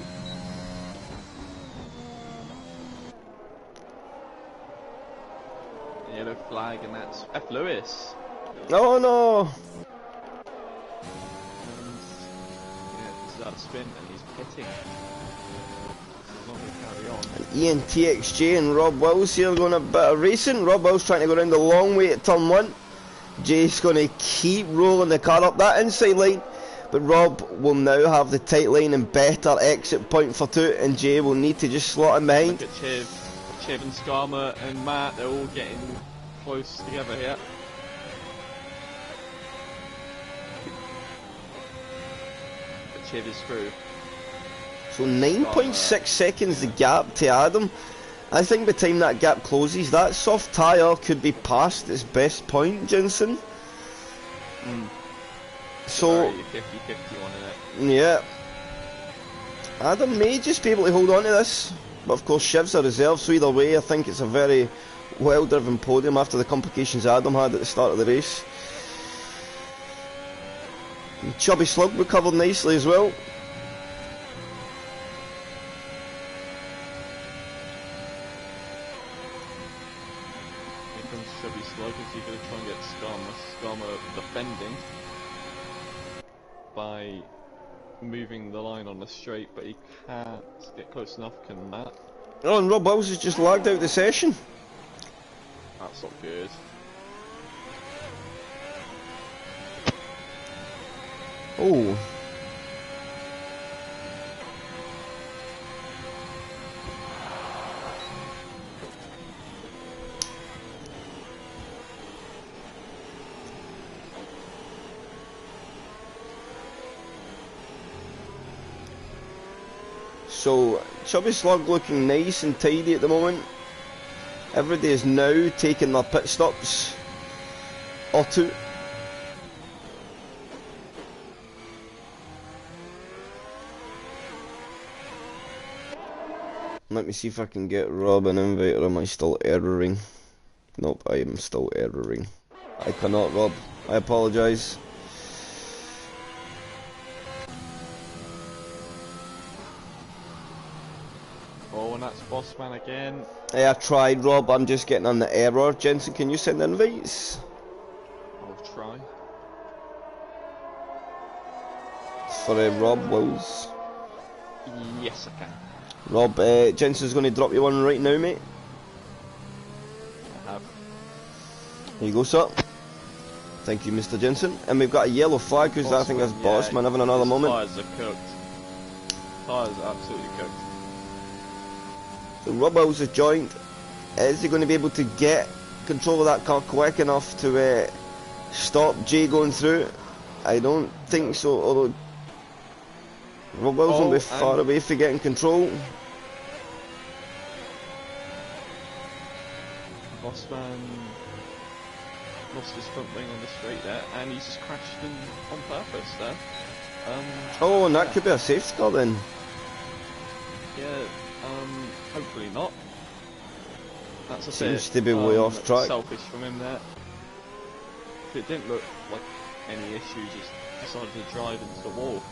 Yellow flag, and that's F. Lewis. Oh no! And yeah, this is that spin, and he's pitting. Carry on. Ian TXJ and Rob Wills here going a bit of racing. Rob Wills trying to go around the long way at turn 1. Jay's going to keep rolling the car up that inside line, but Rob will now have the tight line and better exit point for 2, and Jay will need to just slot him behind. Look at Chiv and Skarma and Matt, they're all getting close together here. But Chiv is through. So 9.6 seconds the gap to Adam. I think by the time that gap closes, that soft tyre could be past its best point, Jensen. So 50-50 one in it. yeah, Adam may just be able to hold on to this, but of course Shiv's a reserve, so either way I think it's a very well driven podium after the complications Adam had at the start of the race. And Chubby Slug recovered nicely as well. Chubby Slug, is he going to try and get Skarma defending by moving the line on the straight, but he can't get close enough, can Matt? Oh, and Rob Wills has just lagged out the session. That's not good. Oh. So, Chubby Slug looking nice and tidy at the moment. Everybody is now taking their pit stops. Or two. Let me see if I can get Rob an invite, or am I still erroring? Nope, I am still erroring. I cannot, Rob. I apologise. Oh, and that's Bossman again. I tried, Rob. I'm just getting on the error. Jensen, can you send invites? I'll try. For Rob Wills. Yes, I can. Rob, Jensen's going to drop you one right now, mate. I have. Here you go, sir. Thank you, Mr. Jensen. And we've got a yellow flag, because I think that's Bossman having another moment. Tyres are cooked. Tyres are absolutely cooked. So Rob Wills has joined. Is he going to be able to get control of that car quick enough to stop Jay going through? I don't think so, although Rob Wills will be far away for getting control. Bossman lost his front wing on the straight there, and he's just crashed in on purpose there. Oh, and that could be a safety car then. Yeah, hopefully not. That's a Seems bit, to be way off track. selfish from him there. It didn't look like any issue, just decided to drive into the wall.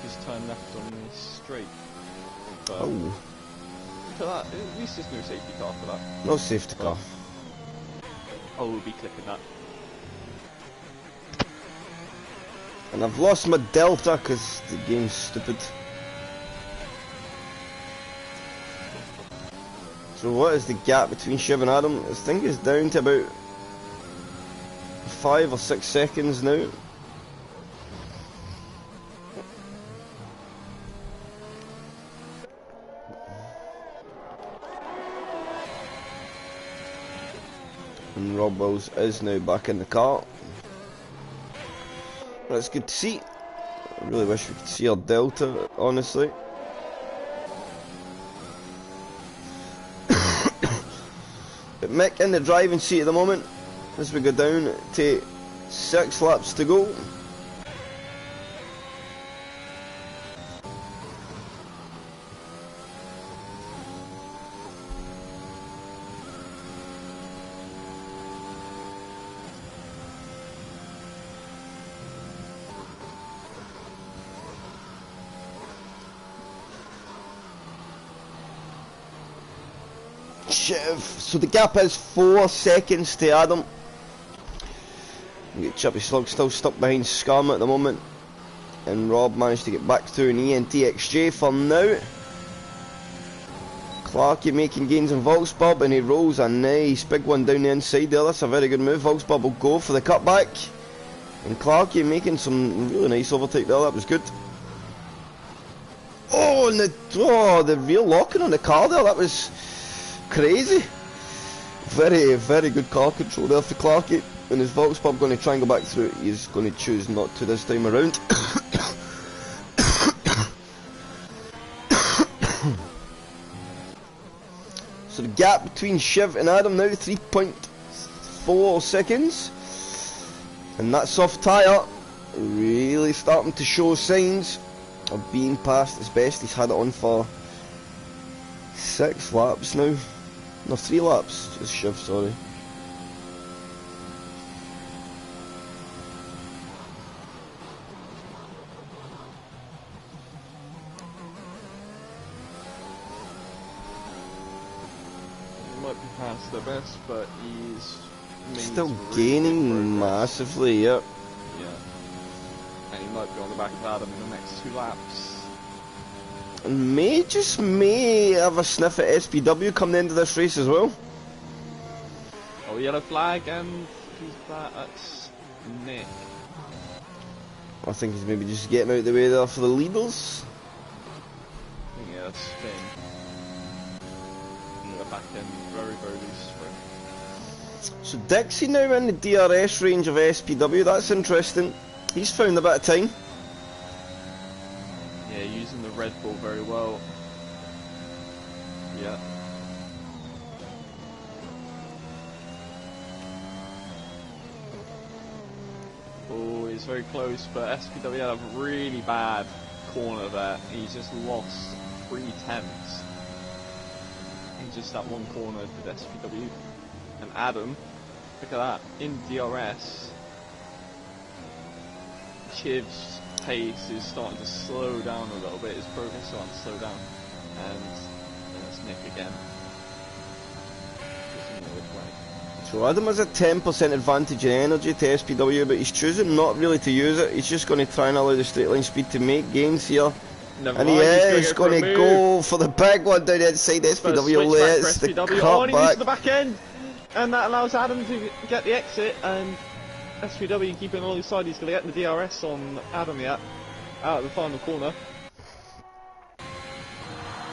Just turn left on the straight. But Oh, look at that, at least there's no safety car for that. no safety car. Oh, we'll be clicking that. And I've lost my delta because the game's stupid. So what is the gap between Shiv and Adam? I think it's down to about 5 or 6 seconds now. And Rob Wills is now back in the car. That's good to see. I really wish we could see our delta, honestly. But Mick in the driving seat at the moment as we go down to 6 laps to go. So the gap is 4 seconds to Adam. We get Chubby Slug still stuck behind Scum at the moment, and Rob managed to get back through an ENTXJ for now. Clarky making gains in Volksbob, and he rolls a nice big one down the inside there. That's a very good move. Volksbob will go for the cutback, and Clarky making some really nice overtake there. That was good. Oh, and the real locking on the car there. That was crazy. Very, very good car control there for Clarky. And is Volksbob going to try and go back through? He's going to choose not to this time around. So the gap between Shiv and Adam now 3.4 seconds. And that soft tyre really starting to show signs of being passed as best. He's had it on for 6 laps now. No, 3 laps, just Shiv, sorry. He might be past the best, but he's still gaining massively, yep. Yeah. And he might be on the back of Adam in the next 2 laps. And may have a sniff at SPW come the end of this race as well. Oh, yellow flag, and who's that? That's Nick. I think he's maybe just getting out of the way there for the leaders. Yeah, spin. And the back end, very, very loose spring. So Dixie now in the DRS range of SPW, that's interesting. He's found a bit of time. Yeah, using the Red Bull very well. Yeah. Oh, he's very close, but SPW had a really bad corner there. He's just lost 3/10. In just that one corner did SPW. And Adam, look at that, in DRS, Chiv's pace is starting to slow down a little bit, his progress is starting to slow down. And it's Nick again. So Adam has a 10% advantage in energy to SPW, but he's choosing not really to use it. He's just going to try and allow the straight line speed to make gains here. And he is going to go for the big one down the inside. SPW lets the cut oh, and he back. uses the back end, and that allows Adam to get the exit, and SPW keeping on his side. He's going to get the DRS on Adam yet, out of the final corner.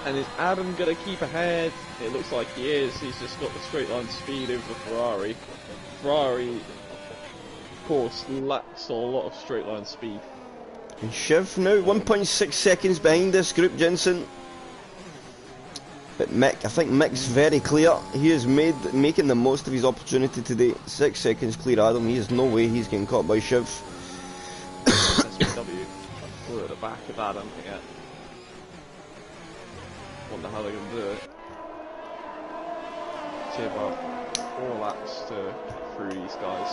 And is Adam going to keep ahead? It looks like he is. He's just got the straight line speed over Ferrari. Ferrari, of course, lacks a lot of straight line speed. And Shiv now 1.6 seconds behind this group, Jensen. But Mick, I think Mick's very clear. He is making the most of his opportunity today. 6 seconds clear Adam. He has no way he's getting caught by Shiv. SPW, we're at the back of Adam again. Wonder how they're going to do it. Chiv up 4 laps to get through these guys.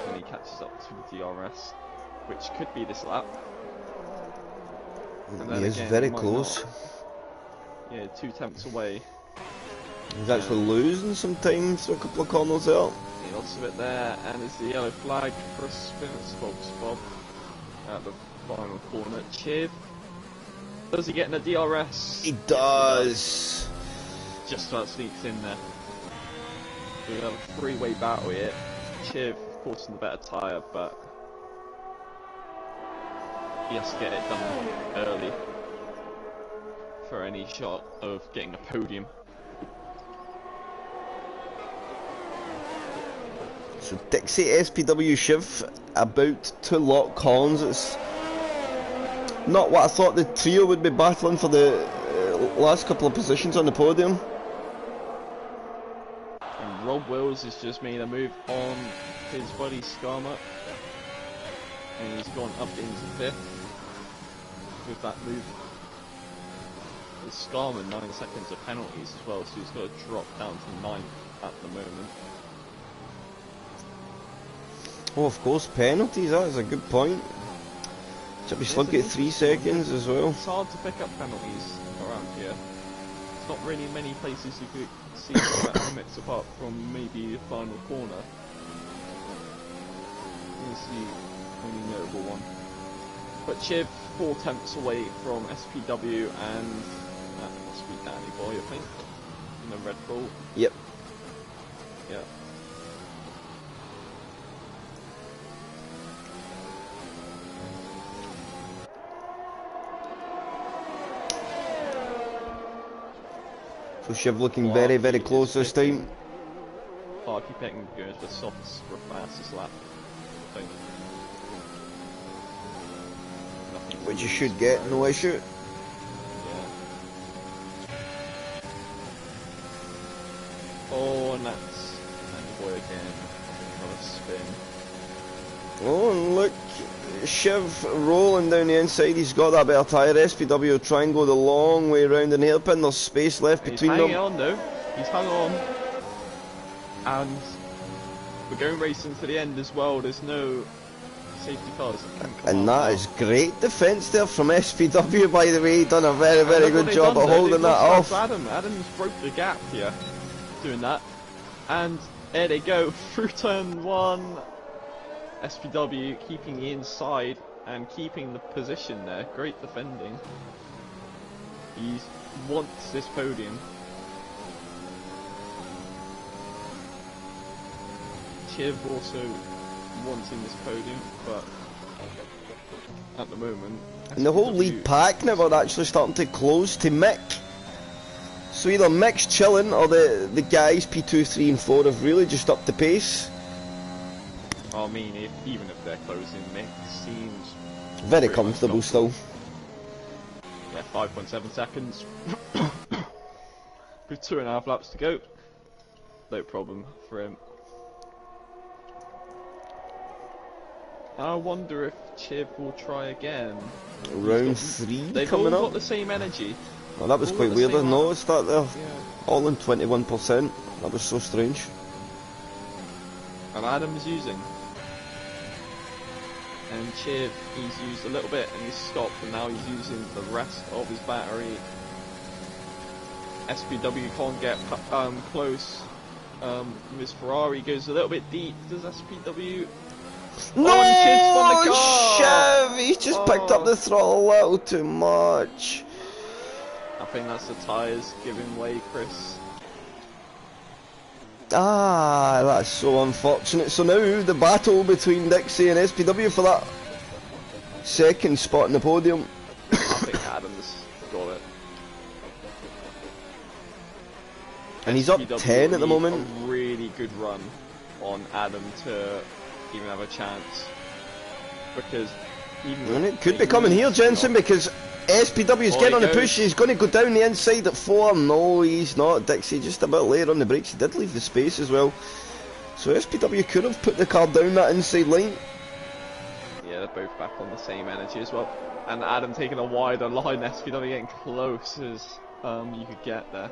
And he catches up to the DRS, which could be this lap. And then he is again, very he close. Yeah, 2 tenths away. He's actually losing some time through a couple of corners there. He lost a bit there, and it's the yellow flag for a spin spot at the final corner. Chiv. Does he get in a DRS? He does. Just about sneaks in there. We have a 3-way battle here. Chiv, of course, in the better tyre, but he has to get it done early for any shot of getting a podium. So Dixie, SPW, Shiv about to lock horns. It's not what I thought the trio would be battling for the last couple of positions on the podium. And Rob Wills has just made a move on his buddy Skarma, and he's gone up into 5th with that move. With Skarma 9 seconds of penalties as well, so he's got to drop down to 9th at the moment. Oh, of course, penalties, that is a good point. Chippy Slug get 3 seconds as well. It's hard to pick up penalties around here. There's not really many places you could see track limits apart from maybe the final corner. This is the only notable one. But Chiv 4 tenths away from SPW, and that must be Danny Boy, I think, in the Red Bull. Yep. Yeah. So Shiv looking very, very close this time. Parky Pecking goes for softs for a fastest lap, I think. Which you should get, no issue. Yeah. Oh, and that's Danny Boy again. Another spin. Oh, and look, Shiv rolling down the inside. He's got that better tyre. SPW will try and go the long way around the hairpin. There's space left between them. He's hanging on though. He's hung on. And we're going racing to the end as well. There's no safety cars. And that is great defence there from SPW, by the way. He done a very, very good job of holding that off. Adam's broke the gap here, doing that. And there they go, through turn 1. SPW keeping the inside and keeping the position there. Great defending. He wants this podium. Chiv also wanting this podium, but at the moment... And the whole SPW lead pack now are actually starting to close to Mick. So either Mick's chilling or the guys P2, 3 and 4 have really just upped the pace. I mean, even if they're closing, Mick seems... Very comfortable still. Yeah, 5.7 seconds. With 2.5 laps to go. No problem for him. I wonder if Chiv will try again. Round 3 they've coming all up. got the same energy. Well, that was all quite the weird. I same noticed that there. Yeah. All in 21%. That was so strange. And Adam's using. And Chiv, he's used a little bit and he's stopped, and now he's using the rest of his battery. SPW can't get close. His Ferrari goes a little bit deep. Does SPW? No, Oh, and Chiv's won the car! Chev, he's just picked up the throttle a little too much. I think that's the tyres giving way, Chris. Ah, that's so unfortunate. So now the battle between Dixie and SPW for that second spot in the podium. I think Adam's got it. And he's up SPW 10 at the need moment. A really good run on Adam to even have a chance, because even And it could be coming here, Jensen, because SPW is getting on the push. He's going to go down the inside at 4. No, he's not. Dixie just a bit later on the brakes. He did leave the space as well. So SPW could have put the car down that inside line. Yeah, they're both back on the same energy as well. And Adam taking a wider line, SPW getting close as you could get there.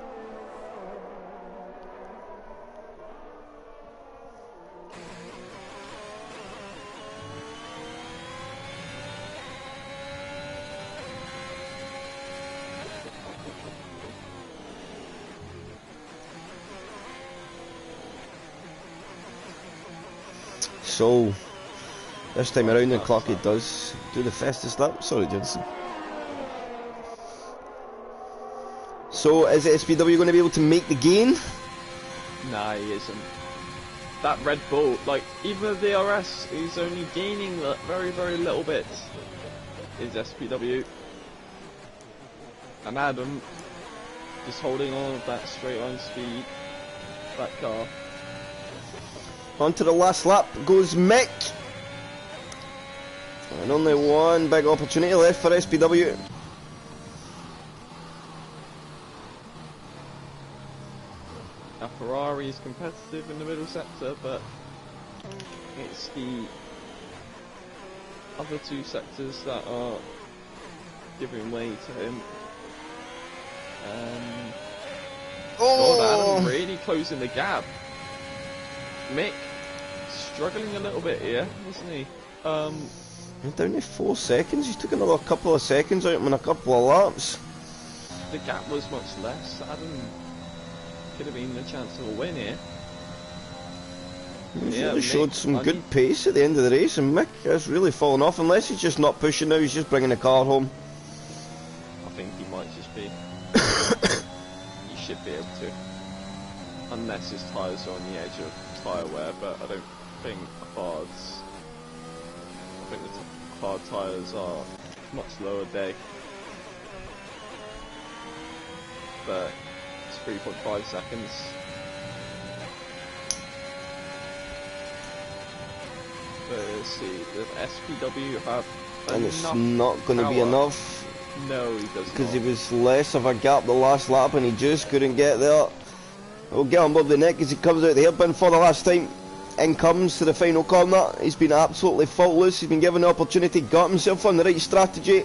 So, this time around the clock it does do the fastest lap. Sorry, Jensen. So, is SPW going to be able to make the gain? Nah, he isn't. That Red Bull, like, even the DRS is only gaining very, very little bit. Is SPW. And Adam just holding on with that straight line speed. That car. On to the last lap goes Mick. And only one big opportunity left for SPW. Now Ferrari is competitive in the middle sector, but it's the other two sectors that are giving way to him. God, Adam really closing the gap. Mick struggling a little bit here, isn't he? Down to 4 seconds. He's took another couple of seconds out in a couple of laps. The gap was much less. Adam could have been a chance of a win here. He's Yeah, really showed some Mick, good pace at the end of the race, and Mick has really fallen off. Unless he's just not pushing now, he's just bringing the car home. I think he might just be. He should be able to. Unless his tyres are on the edge of tyre wear, but I don't think hards. I think the hard tyres are much lower deck. But it's 3.5 seconds. But let's see, does SPW have And it's enough not going to be power? enough. No, he does Because not. he was less of a gap the last lap and he just couldn't get there. We'll get on Bob the neck as he comes out the hairpin for the last time. In comes to the final corner. He's been absolutely faultless. He's been given the opportunity, got himself on the right strategy,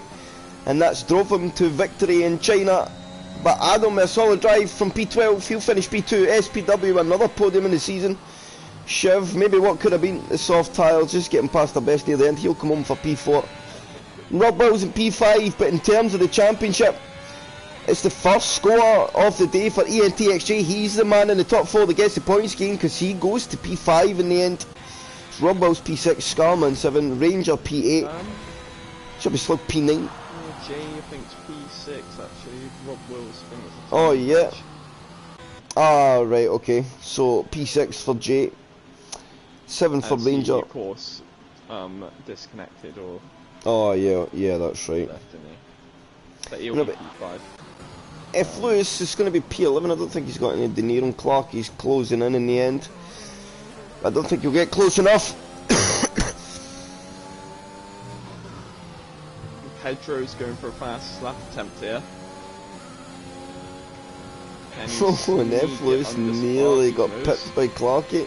and that's drove him to victory in China. But Adam, a solid drive from P12, he'll finish P2. SPW, another podium in the season. Shiv, maybe what could have been the soft tiles, just getting past the best near the end. He'll come home for P4. Rob Wells in P5, but in terms of the championship, it's the first score of the day for ENTXJ. He's the man in the top 4 that gets the points gain because he goes to P5 in the end. It's Rob Wells P6, Scarman 7, Ranger P8, should be Slug P9. Jay, I think it's P6 actually. Rob Wills, I think it's Oh yeah. Ah right, okay. So P6 for Jay. 7 for as he, Ranger. of course, disconnected or Oh yeah, that's right. left, didn't he? But he'll No, be but P5. if Lewis is going to be P11, I don't think he's got any De Niro and Clark. He's closing in the end. I don't think he'll get close enough. Pedro's going for a fast lap attempt here. Oh, and F. Lewis nearly got pipped by Clarky.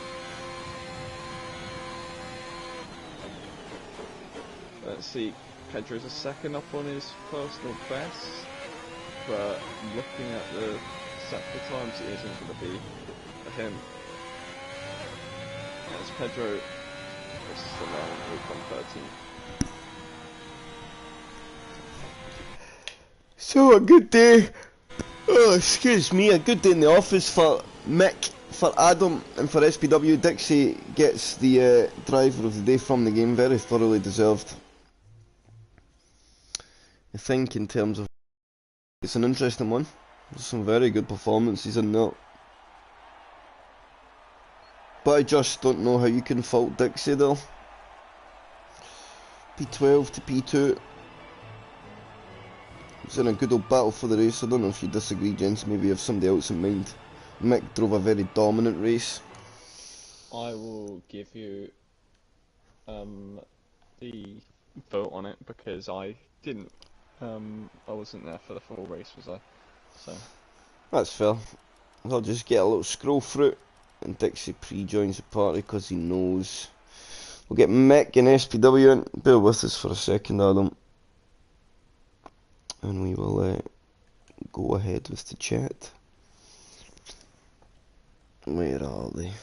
Let's see, Pedro's a second up on his personal best, but looking at the sector times, it isn't going to be for him. As Pedro, this is the line, we'll come 13. So a good day. Oh, excuse me, a good day in the office for Mick, for Adam, and for SPW. Dixie gets the driver of the day from the game, very thoroughly deserved. I think in terms of, it's an interesting one. There's some very good performances in there. But I just don't know how you can fault Dixie though. P12 to P2. It's in a good old battle for the race. I don't know if you disagree, gents. Maybe you have somebody else in mind. Mick drove a very dominant race. I will give you the vote on it because I didn't. I wasn't there for the full race, was I? So That's fair. I'll just get a little scroll through, and Dixie pre-joins the party because he knows. We'll get Mick and SPW in. Bear with us for a second, Adam. And we will go ahead with the chat. Where are they?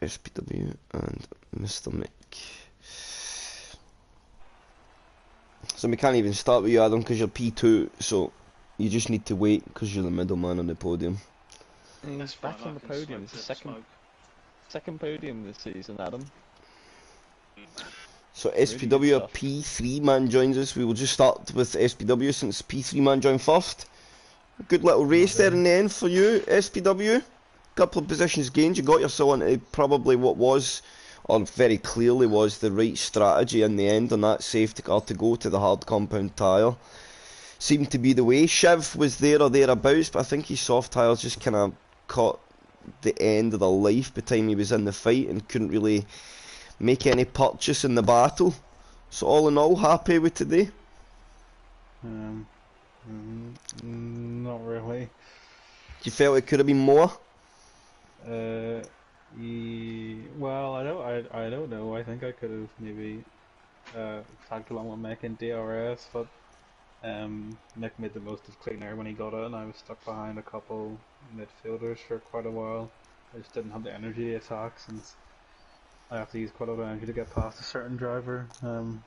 SPW and Mr. Mick. So we can't even start with you, Adam, because you're P2, so you just need to wait because you're the middleman on the podium. he's back on the podium. It's the second podium this season, Adam. So SPW, a P3 man joins us. We will just start with SPW since P3 man joined first. Good little race there in the end for you, SPW. Couple of positions gained. You got yourself into probably what was, or very clearly was, the right strategy in the end on that safety car to go to the hard compound tyre. Seemed to be the way. Shiv was there or thereabouts, but I think his soft tyres just kind of caught the end of the life by the time he was in the fight and couldn't really make any purchase in the battle. So all in all, happy with today? Not really. You felt it could have been more? Well, I don't know. I think I could have maybe tagged along with Mick in DRS, but Mick made the most of clean air when he got it, and I was stuck behind a couple midfielders for quite a while. I just didn't have the energy to attack since I have to use quite a lot of energy to get past a certain driver. And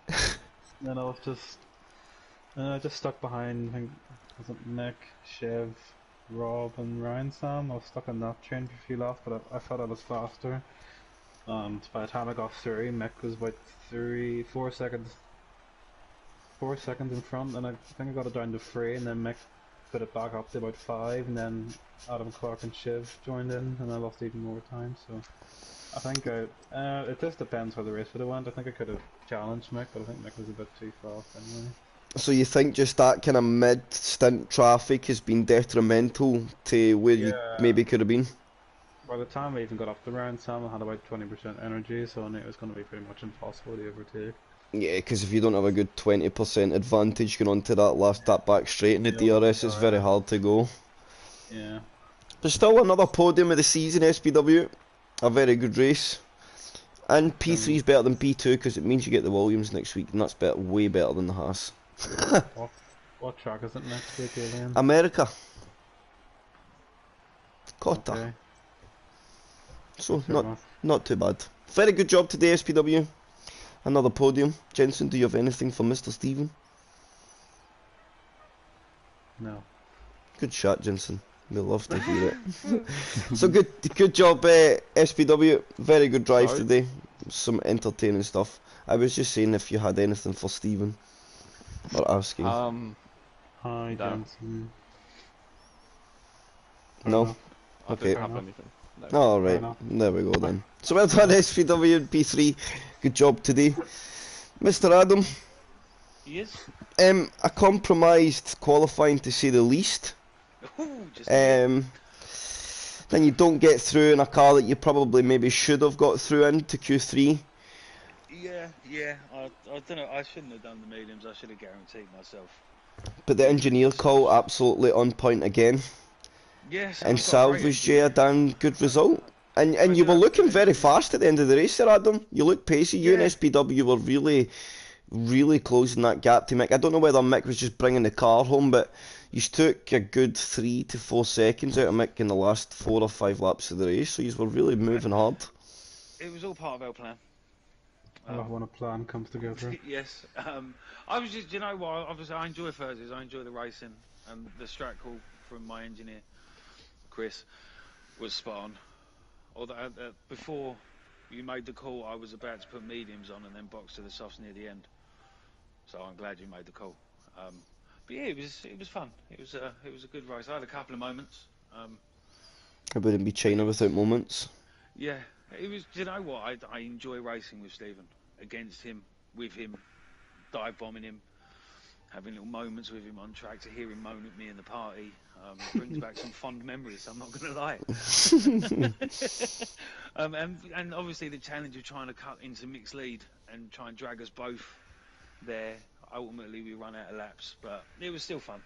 I was just stuck behind. I think was it Mick, Chev, Rob, and Ryan Sam. I was stuck in that train for a few laps, but I thought I was faster. And by the time I got through, Mick was about 4 seconds. 4 seconds in front, and I think I got it down to 3, and then Mick put it back up to about 5, and then Adam, Clark, and Shiv joined in, and I lost even more time. So I think it just depends how the race would have went. I think I could have challenged Mick, but I think Mick was a bit too fast anyway. So you think just that kind of mid-stint traffic has been detrimental to where you maybe could have been? By the time I even got up the round, Sam had about 20% energy, so I knew it was going to be pretty much impossible to overtake. Yeah, because if you don't have a good 20% advantage going on to that back straight in the DRS, it's very hard to go. Yeah. But still another podium of the season, SPW. A very good race. And P3 is better than P2 because it means you get the Williams next week, and that's way better than the Haas. What track is it next week, Alien? America. Qatar. Okay. So not too bad. Very good job today, SPW. Another podium. Jensen, do you have anything for Mr. Stephen? No. Good shot, Jensen. We love to hear it. So good job, SPW. Very good drive today. Some entertaining stuff. I was just saying if you had anything for Stephen. Or asking. Hi, Jensen. No. I Okay. didn't have enough. anything. No. All right, enough. there we go then. So well done, SVW and P3. Good job today, Mr. Adam. Yes. A compromised qualifying to say the least. Ooh, just a bit. Then you don't get through in a car that you probably maybe should have got through into Q3. Yeah. I don't know. I shouldn't have done the mediums. I should have guaranteed myself. But the engineer call absolutely on point again, Yes. and I've got a great salvaged you a engineer. damn good result. And I you do were have a looking good very engineer. fast at the end of the race there, Adam. You looked pacey. You and Yeah. SPW were really closing that gap to Mick. I don't know whether Mick was just bringing the car home, but you took a good 3 to 4 seconds out of Mick in the last 4 or 5 laps of the race, so you were really moving hard. It was all part of our plan. I love when a plan comes together. Yes. I was just, you know what? Obviously, I enjoy Thursdays. I enjoy the racing, and the strat call from my engineer, Chris, was spot on. Although before you made the call, I was about to put mediums on and then box to the softs near the end. So I'm glad you made the call. But yeah, it was fun. It was a good race. I had a couple of moments. It wouldn't be China without moments. Yeah, it was. You know what? I enjoy racing with Stephen, against him, with him, dive bombing him, having little moments with him on track. To hear him moan at me in the party brings back some fond memories. I'm not going to lie. And obviously the challenge of trying to cut into mixed lead and try and drag us both there. Ultimately, we run out of laps, but it was still fun.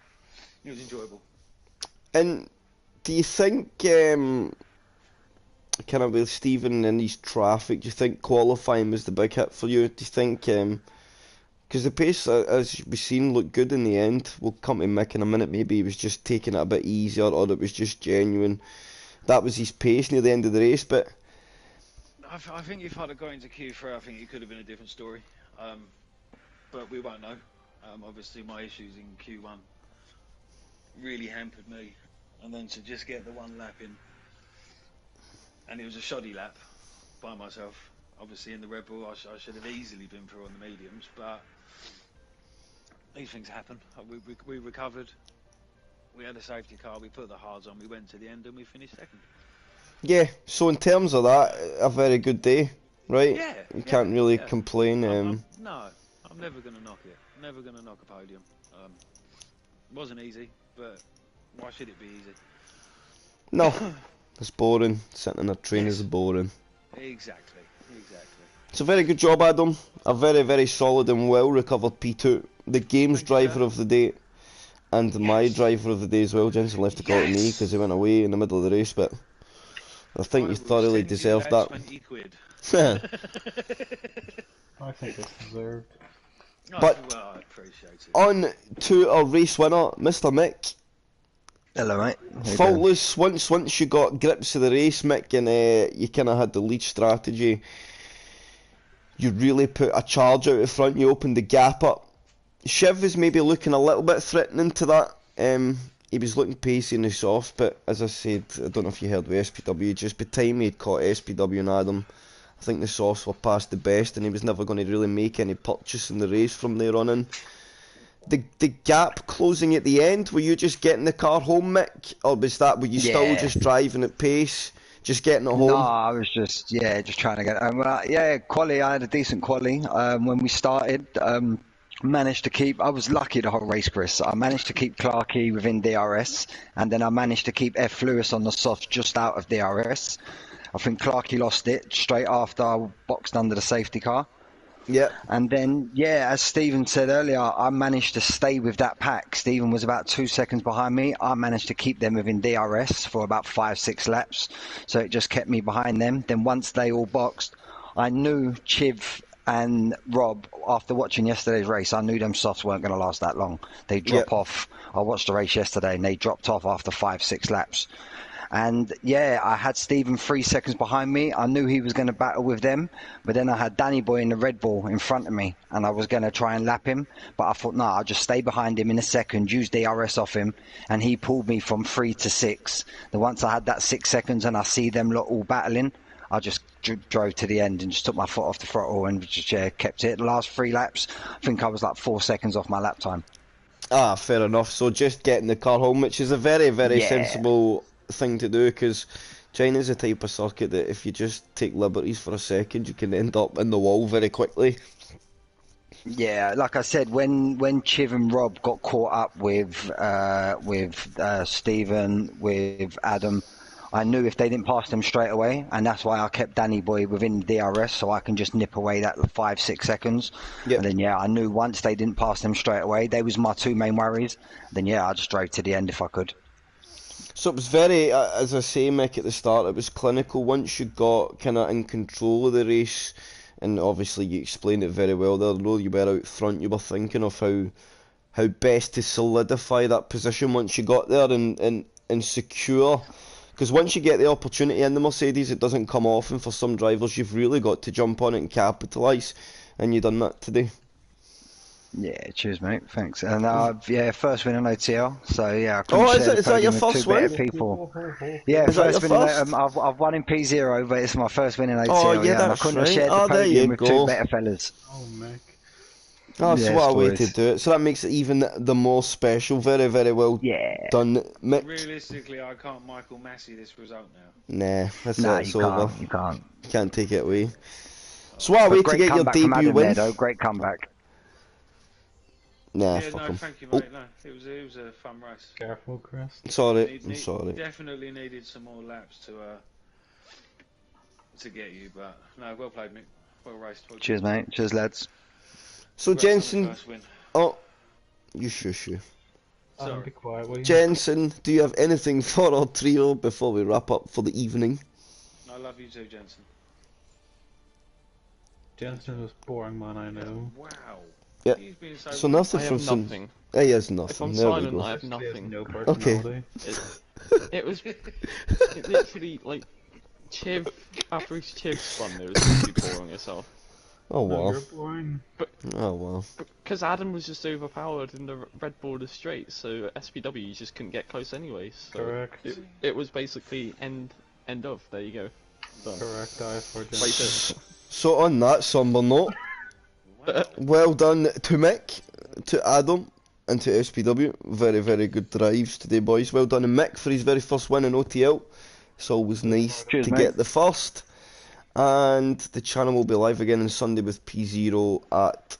It was enjoyable. And do you think, kind of with Stephen and his traffic, do you think qualifying was the big hit for you? Do you think, because the pace, as we've seen, looked good in the end. We'll come to Mick in a minute. Maybe he was just taking it a bit easier, or it was just genuine. That was his pace near the end of the race, but I think if I'd have got into Q3, I think it could have been a different story. But we won't know. Obviously, my issues in Q1 really hampered me, and then to just get the one lap in, and it was a shoddy lap by myself. Obviously, in the Red Bull, I should have easily been through on the mediums, but these things happen. We recovered. We had a safety car. We put the hards on. We went to the end, and we finished second. yeah. So in terms of that, a very good day, right? Yeah, You can't really complain. No, I'm never going to knock it. Never going to knock a podium. Wasn't easy, but why should it be easy? No, it's boring. Sitting in a train Yes. is boring. Exactly. It's a very good job, Adam. A very solid and well recovered P2. The game's Thank you, driver sir. of the day, and my Yes. driver of the day as well. Jensen left the call to me Yes. because he went away in the middle of the race, but I think you will thoroughly send you deserved that that. 20 quid. I think it's deserved. But- Well, I appreciate it. On to our race winner, Mr. Mick. Hello, mate. How you doing? Faultless. Once you got grips of the race, Mick, and you kind of had the lead strategy. You really put a charge out in front. You opened the gap up. Shiv was maybe looking a little bit threatening to that. He was looking pacey in the soft, but as I said, I don't know if you heard with SPW, just by the time he had caught SPW and Adam, I think the softs were past the best, and he was never going to really make any purchase in the race from there on in. The gap closing at the end, were you just getting the car home, Mick? Or were you still Yeah. just driving at pace, just getting it home? No, I was just trying to get. Quali. I had a decent quali. When we started, managed to keep. I was lucky the whole race, Chris. I managed to keep Clarkey within DRS, and then I managed to keep F. Lewis on the soft just out of DRS. I think Clarkey lost it straight after I boxed under the safety car. Yeah. And then, as Stephen said earlier, I managed to stay with that pack. Stephen was about 2 seconds behind me. I managed to keep them within DRS for about 5-6 laps. So it just kept me behind them. Then once they all boxed, I knew Chiv and Rob, after watching yesterday's race, I knew them softs weren't going to last that long. They drop off. I watched the race yesterday and they dropped off after 5-6 laps. And I had Stephen 3 seconds behind me. I knew he was going to battle with them, but then I had Danny Boy in the Red Bull in front of me, and I was going to try and lap him. But I thought, no, I'll just stay behind him in a second, use DRS off him, and he pulled me from 3 to 6. Then once I had that 6 seconds and I see them lot all battling, I just drove to the end and just took my foot off the throttle and just kept it. The last 3 laps, I think I was like 4 seconds off my lap time. Ah, fair enough. So just getting the car home, which is a very Yeah. sensible thing to do, because China's the type of circuit that if you just take liberties for a second, you can end up in the wall very quickly. Yeah, like I said, when Chiv and Rob got caught up with Stephen, with Adam, I knew if they didn't pass them straight away, and that's why I kept Danny Boy within DRS, so I can just nip away that 5-6 seconds. Yep. And then yeah, I knew once they didn't pass them straight away, they was my two main worries. Then yeah, I just drove to the end if I could. So it was very, as I say, Mick, at the start, it was clinical. Once you got kind of in control of the race, and obviously you explained it very well there, though you were out front, you were thinking of how best to solidify that position once you got there and secure. Because once you get the opportunity in the Mercedes, it doesn't come often for some drivers. You've really got to jump on it and capitalise, and you've done that today. Yeah, cheers, mate. Thanks. And yeah, first win on OTL. So yeah, I couldn't Oh, share is that your the podium with first two better win? people. Yeah, Is that first your win. first? I've won in P0, but it's my first win in OTL. Oh, yeah, and I that's couldn't right. have shared Oh, the there you podium with go. two better fellas. Oh, Mick. That's Yes, what a way to boys. do it. So that makes it even the more special. Very, very well Yeah. done, Mick. Realistically, I can't Michael Massey this result now. Nah, that's Nah, it. It's you over. can't. You can't. Can't take it away. So what a But way to great get your comeback from debut Adam win. there, though. Great comeback. Nah, Yeah, fuck no, him. thank you, Oh, mate. No, it was a fun race. Careful, Chris. sorry, I'm sorry. Definitely needed some more laps to get you, but no, well played, Mick. Well raced. Well Cheers, mate. Cheers, lads. So Congrats on the Jensen, first win. oh, you shush you. Sorry. Be quiet, will you? Jensen, do you have anything for our trio before we wrap up for the evening? I love you too, Jensen. Jensen was boring, man, I know. Wow. Yeah. He's been So rude. nothing I from have some. nothing. He has If nothing. I'm There we silent, go. I have He has nothing. no personality. It was it literally like Chiv after each Chiv spun, it was literally boring yourself. Oh No, wow. you're boring. Oh wow. Because Adam was just overpowered in the red border straight, so SPW you just couldn't get close anyway. So Correct. it was basically end of. There you go. Done. Correct, I for Wait, Jensen. So on that somber note, well done to Mick, to Adam, and to SPW. Very, very good drives today, boys. Well done to Mick for his very first win in OTL. It's always nice Cheers, to mate. get the first. And the channel will be live again on Sunday with P0 at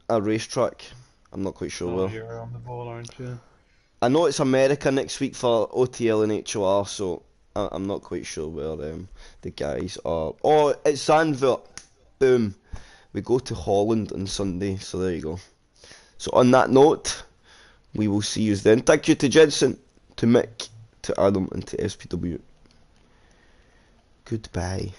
a racetrack. I'm not quite sure Oh, where. you're on the ball, aren't you? I know it's America next week for OTL and HOR, so I'm not quite sure where the guys are. Oh, it's Zandvoort. Boom. We go to Holland on Sunday, so there you go. So on that note, we will see you then. Thank you to Jensen, to Mick, to Adam, and to SPW. Goodbye.